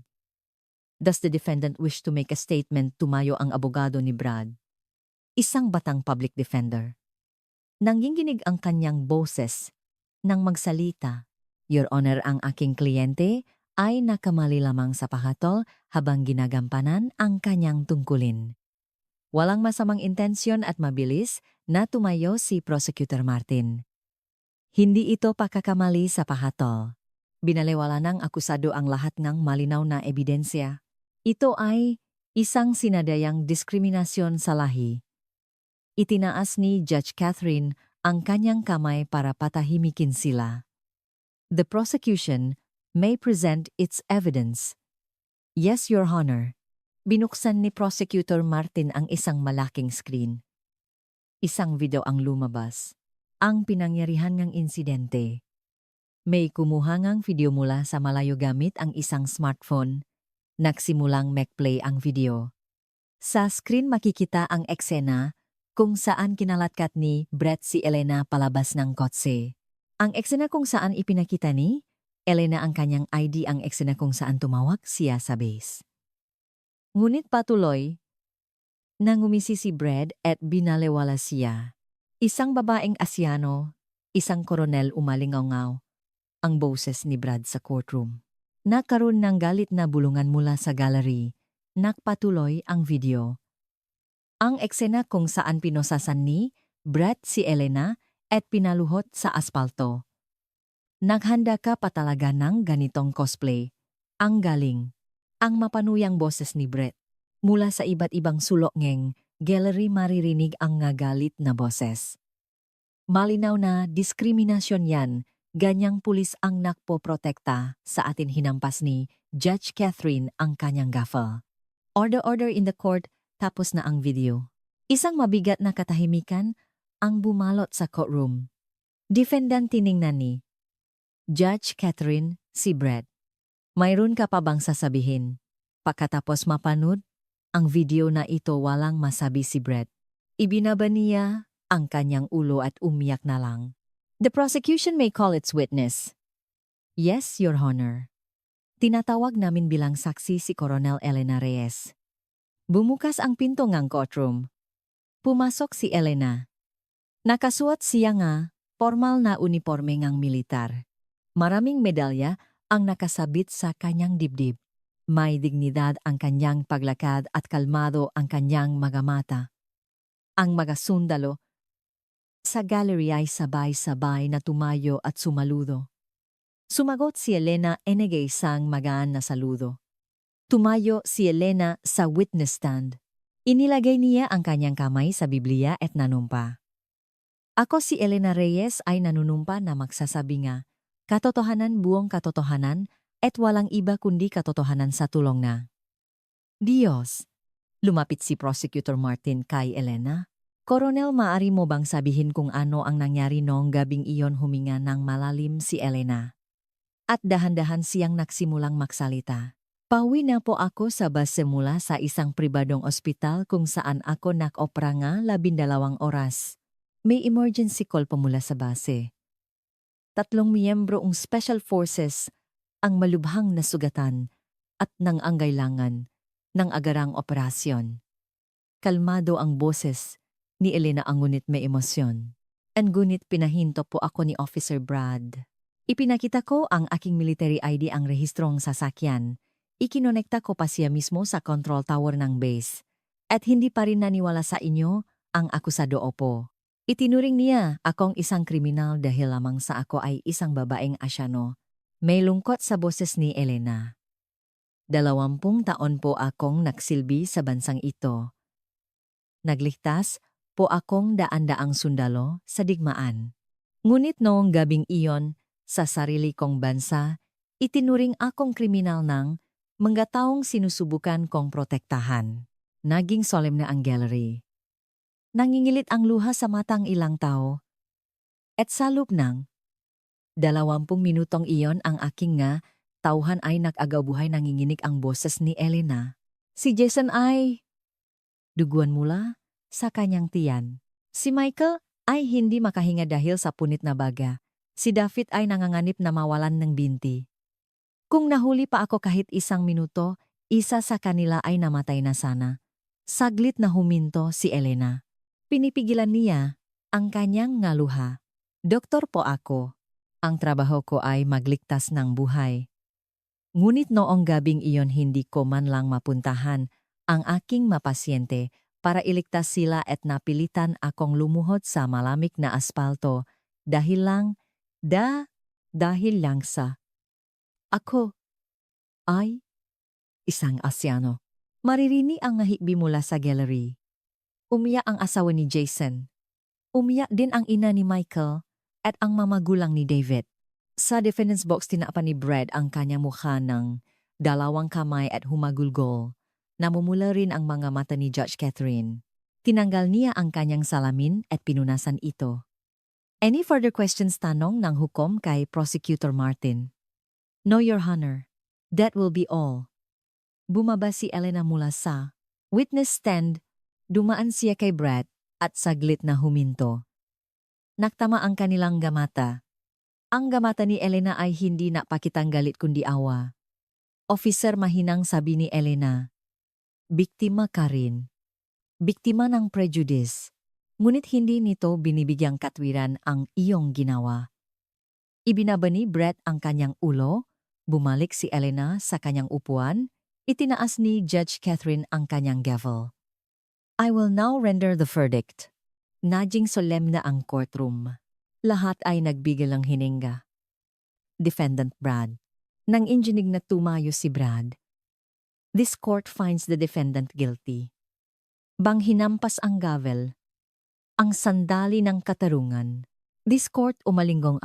S1: Does the defendant wish to make a statement? Tumayo ang abogado ni Brad. Isang batang public defender. Nangginginig ang kanyang boses nang magsalita. Your Honor, ang aking kliyente ay nakamali lamang sa pahatol habang ginagampanan ang kanyang tungkulin. Walang masamang intensyon at mabilis na tumayo si Prosecutor Martin. Hindi ito pagkakamali sa pahatol. Binaliwala ng akusado ang lahat ng malinaw na ebidensya. Ito ay isang sinadayang diskriminasyon sa lahi. Itinaas ni Judge Catherine ang kanyang kamay para patahimikin sila. The prosecution may present its evidence. Yes, Your Honor. Binuksan ni Prosecutor Martin ang isang malaking screen. Isang video ang lumabas. Ang pinangyarihan ng insidente. May kumuha ngang video mula sa malayo gamit ang isang smartphone. Nagsimulang mag-play ang video. Sa screen makikita ang eksena kung saan kinalatkat ni Brett si Elena palabas ng kotse. Ang eksena kung saan ipinakita ni Elena ang kanyang ID, ang eksena kung saan tumawag siya sa base. Ngunit patuloy, nangumisi si Brett at binalewala siya. Isang babaeng Asyano, isang koronel umalingaw-ngaw, ang boses ni Brad sa courtroom. Nagkaroon ng galit na bulungan mula sa gallery. Nagpatuloy ang video. Ang eksena kung saan pinosasan ni Brett si Elena at pinaluhot sa aspalto. Naghanda ka pa talaga ng ganitong cosplay. Ang galing. Ang mapanuyang boses ni Brett. Mula sa iba't ibang sulok ngeng gallery maririnig ang ngagalit na boses. Malinaw na diskriminasyon yan, ganyang pulis ang nakpoprotekta sa atin, hinampas ni Judge Catherine ang kanyang gavel. Order in the court, tapos na ang video. Isang mabigat na katahimikan ang bumalot sa courtroom. Defendant tiningnan ni Judge Catherine si Brett. Mayroon ka pa bang sasabihin? Pagkatapos mapanood ang video na ito, walang masabi si Brett. Ibinaba niya ang kanyang ulo at umiyak na lang. The prosecution may call its witness. Yes, Your Honor. Tinatawag namin bilang saksi si Coronel Elena Reyes. Bumukas ang pinto ng courtroom. Pumasok si Elena. Nakasuot siya nga, formal na uniforme ngang militar. Maraming medalya ang nakasabit sa kanyang dibdib. May dignidad ang kanyang paglakad at kalmado ang kanyang mga mata. Ang mga sundalo sa gallery ay sabay-sabay na tumayo at sumaludo. Sumagot si Elena enegay sang magaan na saludo. Tumayo si Elena sa witness stand. Inilagay niya ang kanyang kamay sa Biblia at nanumpa. Ako si Elena Reyes ay nanunumpa na magsasabi nga, katotohanan buong katotohanan at walang iba kundi katotohanan sa tulong na Diyos. Lumapit si Prosecutor Martin kay Elena. Coronel, maari mo bang sabihin kung ano ang nangyari noong gabing iyon? Huminga ng malalim si Elena. At dahan-dahan siyang nagsimulang magsalita. Pauwi na po ako sa base mula sa isang pribadong ospital kung saan ako nakopera nga 12 oras. May emergency call pa mula sa base. 3 miyembro ng Special Forces ang malubhang nasugatan at nang angailangan ng agarang operasyon. Kalmado ang boses ni Elena, ang ngunit may emosyon. Ang ngunit pinahinto po ako ni Officer Brad. Ipinakita ko ang aking military ID, ang rehistrong sasakyan. Ikinonekta ko pa siya mismo sa control tower ng base. At hindi pa rin naniwala sa inyo ang akusado. Opo. Itinuring niya akong isang kriminal dahil lamang sa ako ay isang babaeng Asyano. May lungkot sa boses ni Elena. 20 taon po akong nagsilbi sa bansang ito. Nagligtas po akong daan-daang sundalo sa digmaan. Ngunit noong gabing iyon, sa sarili kong bansa, itinuring akong kriminal ng mga taong sinusubukan kong protektahan. Naging solemn na ang gallery. Nangingilit ang luha sa matang ilang tao. At sa loob ng 20 minutong iyon ang aking nga tauhan ay nag-agaw buhay. Nanginginig ang boses ni Elena. Si Jason ay duguan mula sa kanyang tiyan. Si Michael ay hindi makahinga dahil sa punit na baga. Si David ay nanganganib na mawalan ng binti. Kung nahuli pa ako kahit isang minuto, isa sa kanila ay namatay na sana. Saglit na huminto si Elena. Pinipigilan niya ang kanyang ngaluha. Doktor po ako. Ang trabaho ko ay magligtas ng buhay. Ngunit noong gabing iyon hindi ko man lang mapuntahan ang aking mapasyente para iligtas sila at napilitan akong lumuhod sa malamig na aspalto dahil lang sa ako ay isang Asyano. Maririni ang ngahikbi mula sa gallery. Umiyak ang asawa ni Jason. Umiyak din ang ina ni Michael at ang mamagulang ni David. Sa defendant's box tinapa ni Brad ang kanyang mukha ng 2 kamay at humagulgol. Namumula rin ang mga mata ni Judge Catherine. Tinanggal niya ang kanyang salamin at pinunasan ito. Any further questions? Tanong ng hukom kay Prosecutor Martin. No, Your Honor. That will be all. Bumaba si Elena mula sa witness stand. Dumaan siya kay Brad at saglit na huminto. Naktama ang kanilang gamata. Ang gamata ni Elena ay hindi napakitang galit kundi awa. Officer, mahinang sabi ni Elena. Biktima ka rin. Biktima ng prejudice. Ngunit hindi nito binibigyang katwiran ang iyong ginawa. Ibinaba ni Brett ang kanyang ulo, bumalik si Elena sa kanyang upuan, itinaas ni Judge Catherine ang kanyang gavel. I will now render the verdict. Naging solemn na ang courtroom. Lahat ay nagbigil ng hininga. Defendant Brad. Nang injinig na tumayo si Brad. This court finds the defendant guilty. Bang hinampas ang gavel. Ang sandali ng katarungan. This court umalinggong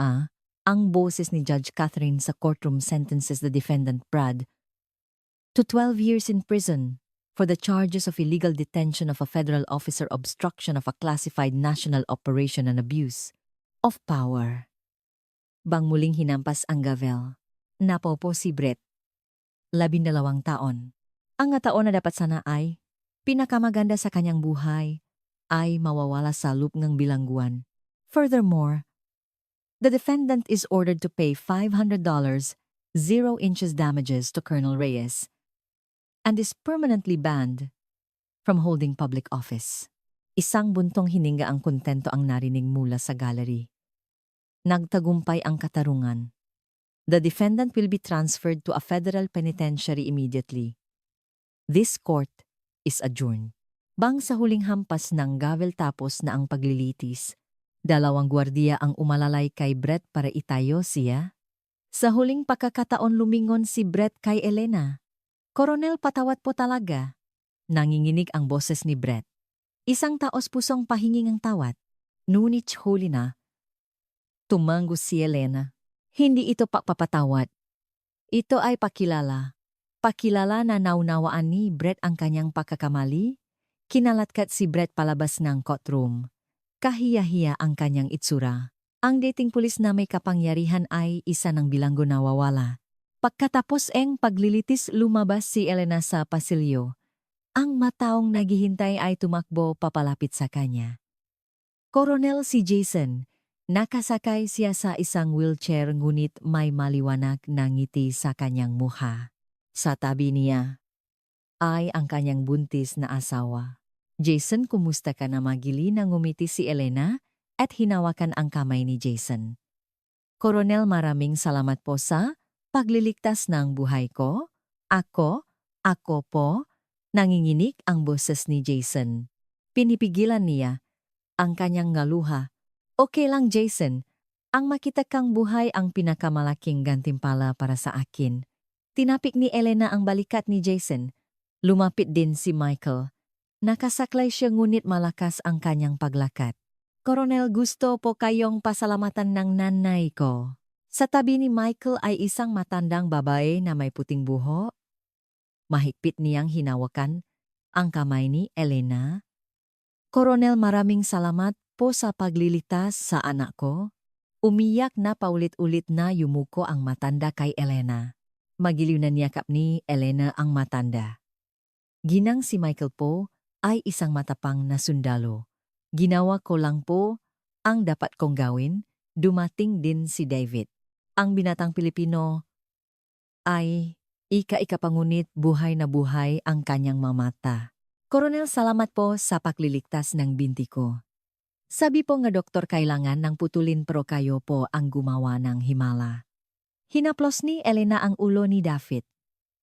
S1: ang boses ni Judge Catherine sa courtroom sentences the defendant Brad to 12 years in prison for the charges of illegal detention of a federal officer, obstruction of a classified national operation and abuse of power. Bang muling hinampas ang gavel. Napopo si Brett. 12 taon. Ang taon na dapat sana ay pinakamaganda sa kanyang buhay ay mawawala sa loop ng bilangguan. Furthermore, The defendant is ordered to pay $500, 0 inches damages to Colonel Reyes, and is permanently banned from holding public office. Isang buntong hininga ang kontento ang narinig mula sa gallery. Nagtagumpay ang katarungan. The defendant will be transferred to a federal penitentiary immediately. This court is adjourned. Bang sa huling hampas ng gavel tapos na ang paglilitis, 2 gwardiya ang umalalay kay Brett para itayo siya. Sa huling pagkakataon lumingon si Brett kay Elena. Koronel, patawad po talaga. Nanginginig ang boses ni Brett. Isang taos-pusong pahinging ang tawad. Ngunit huli na. Tumango si Elena. Hindi ito papapatawad. Ito ay pakilala. Pakilala na naunawaan ni Brett ang kanyang pagkakamali. Kinalatkat si Brett palabas ng courtroom. Kahiya-hiya ang kanyang itsura. Ang dating pulis na may kapangyarihan ay isa ng bilanggo nawawala. Pagkatapos ang paglilitis lumabas si Elena sa pasilyo. Ang mataong naghihintay ay tumakbo papalapit sa kanya. Koronel si Jason. Nakasakay siya sa isang wheelchair ngunit may maliwanag na ngiti sa kanyang mukha. Sa tabi niya ay ang kanyang buntis na asawa. Jason, kumusta ka na? Magili na ngumiti si Elena at hinawakan ang kamay ni Jason. Koronel, maraming salamat po sa pagliligtas ng buhay ko. Ako po, nanginginig ang boses ni Jason. Pinipigilan niya ang kanyang ngaluha. Okay lang, Jason. Ang makita kang buhay ang pinakamalaking gantimpala para sa akin. Tinapik ni Elena ang balikat ni Jason. Lumapit din si Michael. Nakasaklay siya ngunit malakas ang kanyang paglakad. Koronel, gusto po kayong pasalamatan ng nanay ko. Sa tabi ni Michael ay isang matandang babae na may puting buho. Mahigpit niyang hinawakan ang kamay ni Elena. Koronel, maraming salamat po sa pagliligtas sa anak ko. Umiyak na paulit-ulit na yumuko ang matanda kay Elena. Magiliw na niyakap ni Elena ang matanda. Ginang si Michael po ay isang matapang na sundalo. Ginawa ko lang po ang dapat kong gawin. Dumating din si David. Ang binatang Pilipino ay ika-ikapangunit buhay na buhay ang kanyang mamata. Koronel, salamat po sa pagliligtas ng binti ko. Sabi po nga doktor kailangan ng putulin pero kayo po ang gumawa ng himala. Hinaplos ni Elena ang ulo ni David.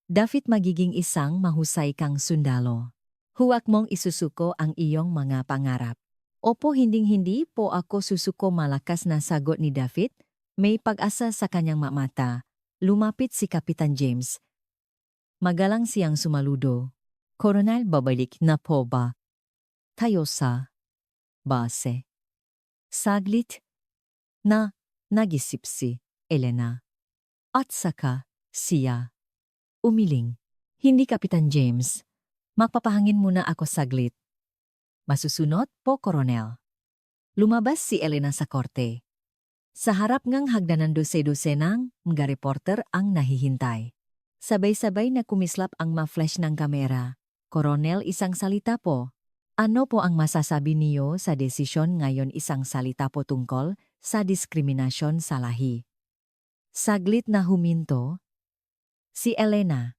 S1: David, magiging isang mahusay kang sundalo. Huwag mong isusuko ang iyong mga pangarap. Opo, hinding-hindi po ako susuko, malakas na sagot ni David. May pag-asa sa kanyang mata. Lumapit si Kapitan James. Magalang siyang sumaludo. Koronel, babalik na po ba tayo sa base? Saglit na nag-isip si Elena. At saka siya umiling. Hindi, Kapitan James. Magpapahangin muna ako saglit. Masusunod po, Koronel. Lumabas si Elena sa korte. Sa harap ngang hagdanan dose-dosenang mga reporter ang nahihintay. Sabay-sabay na kumislap ang ma-flash ng kamera. Koronel, isang salita po. Ano po ang masasabi niyo sa desisyon ngayon? Isang salita po tungkol sa diskriminasyon sa lahi. Saglit na huminto si Elena.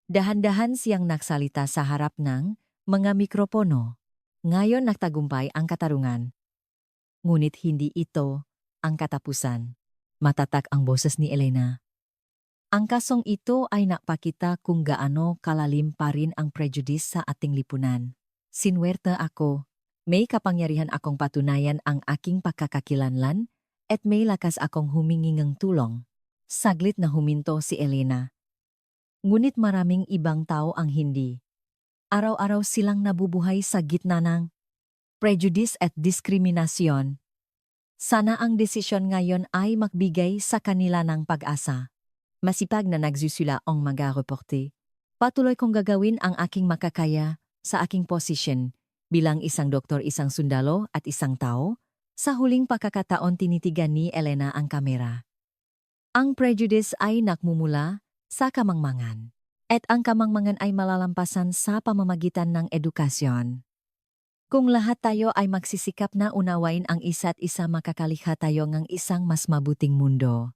S1: Dahan-dahan siyang nagsalita sa harap ng mga mikropono. Ngayon nagtagumpay ang katarungan. Ngunit hindi ito ang katapusan. Matatak ang boses ni Elena. Ang kasong ito ay napakita kung gaano kalalim pa rin ang prejudice sa ating lipunan. Sinwerte ako. May kapangyarihan akong patunayan ang aking pagkakakilanlan at may lakas akong humingi ng tulong. Saglit na huminto si Elena. Ngunit maraming ibang tao ang hindi. Araw-araw silang nabubuhay sa gitna ng prejudice at diskriminasyon. Sana ang desisyon ngayon ay magbigay sa kanila ng pag-asa. Masipag na nagsusula ang mga reporte. Patuloy kong gagawin ang aking makakaya sa aking posisyon bilang isang doktor, isang sundalo at isang tao. Sa huling pagkakataon tinitigan ni Elena ang kamera. Ang prejudice ay nakmumula sa kamangmangan. At ang kamangmangan ay malalampasan sa pamamagitan ng edukasyon. Kung lahat tayo ay magsisikap na unawain ang isa't isa, makakalikha tayo ng isang mas mabuting mundo.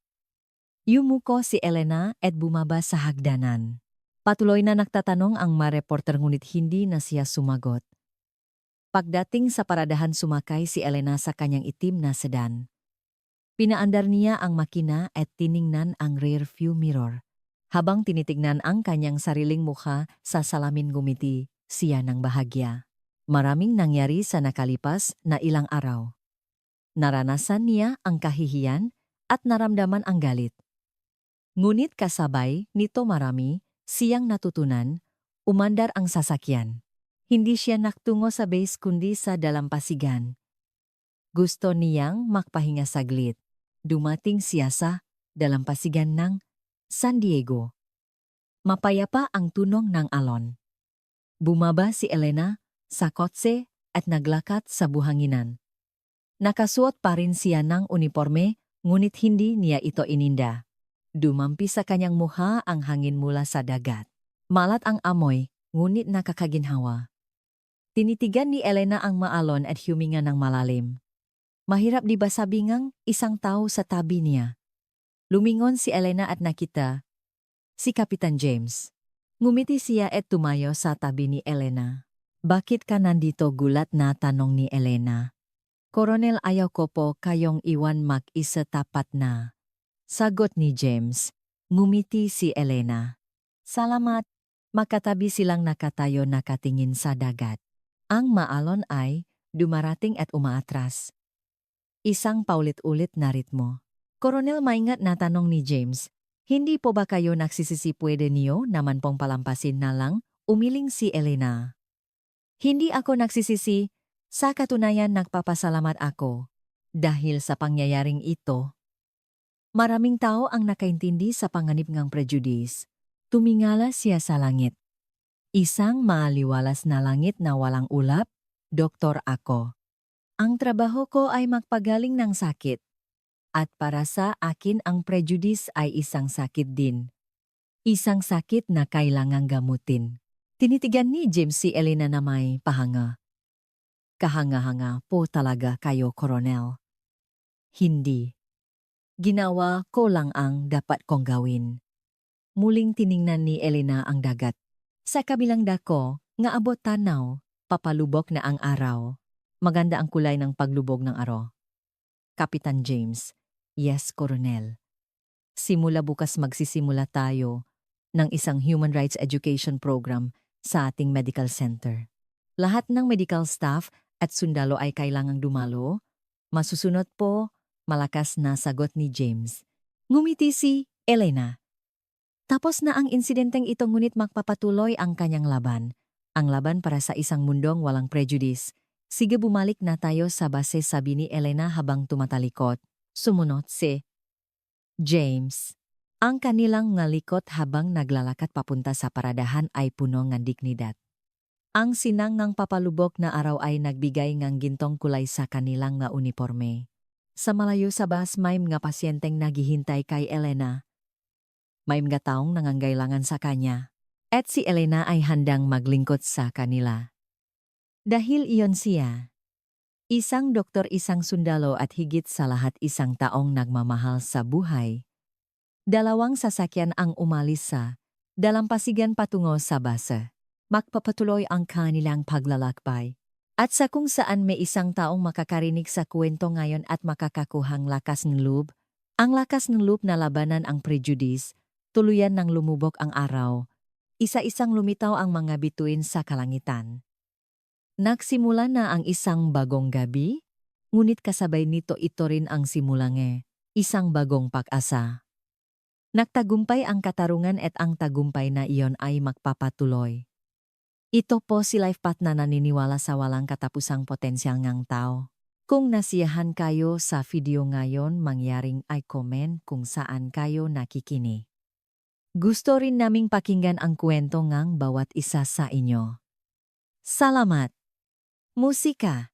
S1: Yumuko si Elena at bumaba sa hagdanan. Patuloy na nagtatanong ang mga reporter ngunit hindi na siya sumagot. Pagdating sa paradahan, sumakay si Elena sa kanyang itim na sedan. Pinaandar niya ang makina at tiningnan ang rear view mirror. Habang tinitignan ang kanyang sariling mukha sa salamin, gumiti siya ng bahagya. Maraming nangyari sa nakalipas na ilang araw. Naranasan niya ang kahihiyan at naramdaman ang galit. Ngunit kasabay nito marami siyang natutunan. Umandar ang sasakyan. Hindi siya naktungo sa base kundi sa dalampasigan. Gusto niyang magpahinga saglit. Dumating siya sa dalampasigan ng San Diego. Mapayapa ang tunog ng alon. Bumaba si Elena sa kotse at naglakad sa buhanginan. Nakasuot pa rin siya ng uniforme, ngunit hindi niya ito ininda. Dumampi sa kanyang mukha ang hangin mula sa dagat. Malat ang amoy, ngunit nakakaginhawa. Tinitigan ni Elena ang maalon at huminga ng malalim. Mahirap di ba sabingang isang tao sa tabi niya? Lumingon si Elena at nakita si Kapitan James. Ngumiti siya at tumayo sa tabi ni Elena. Bakit ka nandito? Gulat na tanong ni Elena. Koronel, ayaw ko po kayong iwan mag-isa, tapat na. Sagot ni James. Ngumiti si Elena. Salamat. Makatabi silang nakatayo, nakatingin sa dagat. Ang maalon ay dumarating at umaatras. Isang paulit-ulit na ritmo. Koronel, maingat na tanong ni James. Hindi po ba kayo nagsisisi? Pwede niyo naman pong palampasin na lang, umiling si Elena. Hindi ako nagsisisi, sa katunayan nagpapasalamat ako. Dahil sa pangyayaring ito, maraming tao ang nakaintindi sa panganib ng prejudice. Tumingala siya sa langit. Isang maaliwalas na langit na walang ulap. Doktor ako. Ang trabaho ko ay magpagaling ng sakit. At para sa akin ang prejudice ay isang sakit din. Isang sakit na kailangang gamutin. Tinitigan ni James si Elena na may pahanga. Kahanga-hanga po talaga kayo, Koronel. Hindi. Ginawa ko lang ang dapat kong gawin. Muling tiningnan ni Elena ang dagat. Sa kabilang dako, nga abot tanaw, papalubok na ang araw. Maganda ang kulay ng paglubog ng araw. Kapitan James. Yes, Koronel. Simula bukas magsisimula tayo ng isang human rights education program sa ating medical center. Lahat ng medical staff at sundalo ay kailangang dumalo. Masusunod po, malakas na sagot ni James. Ngumiti si Elena. Tapos na ang insidenteng ito, ngunit magpapatuloy ang kanyang laban. Ang laban para sa isang mundong walang prejudice. Sige, bumalik na tayo sa base, sabi ni Elena habang tumatalikot. Sumunod si James. Ang kanilang ngalikot habang naglalakad papunta sa paradahan ay puno ng dignidad. Ang sinang ng papalubok na araw ay nagbigay ng gintong kulay sa kanilang nga uniforme. Sa malayo sa bus, may mga pasyenteng naghihintay kay Elena. May mga taong nangangailangan sa kanya. At si Elena ay handang maglingkod sa kanila. Dahil iyon siya. Isang doktor, isang sundalo at higit sa lahat isang taong nagmamahal sa buhay. Dalawang sasakyan ang umalis sa dalampasigan patungo sa base. Magpapatuloy ang kanilang paglalakbay. At sa kung saan may isang taong makakarinig sa kwento ngayon at makakakuhang lakas ng loob, ang lakas ng loob na labanan ang prejudice, tuluyan ng lumubog ang araw. Isa-isang lumitaw ang mga bituin sa kalangitan. Nagsimula na ang isang bagong gabi, ngunit kasabay nito ito rin ang simulange, isang bagong pag-asa. Nagtagumpay ang katarungan at ang tagumpay na iyon ay magpapatuloy. Ito po si LifePath na naniniwala sa walang katapusang potensyal ng tao. Kung nasiyahan kayo sa video ngayon, mangyaring ay comment kung saan kayo nakikinig. Gusto rin naming pakinggan ang kwento ng bawat isa sa inyo. Salamat! Musika.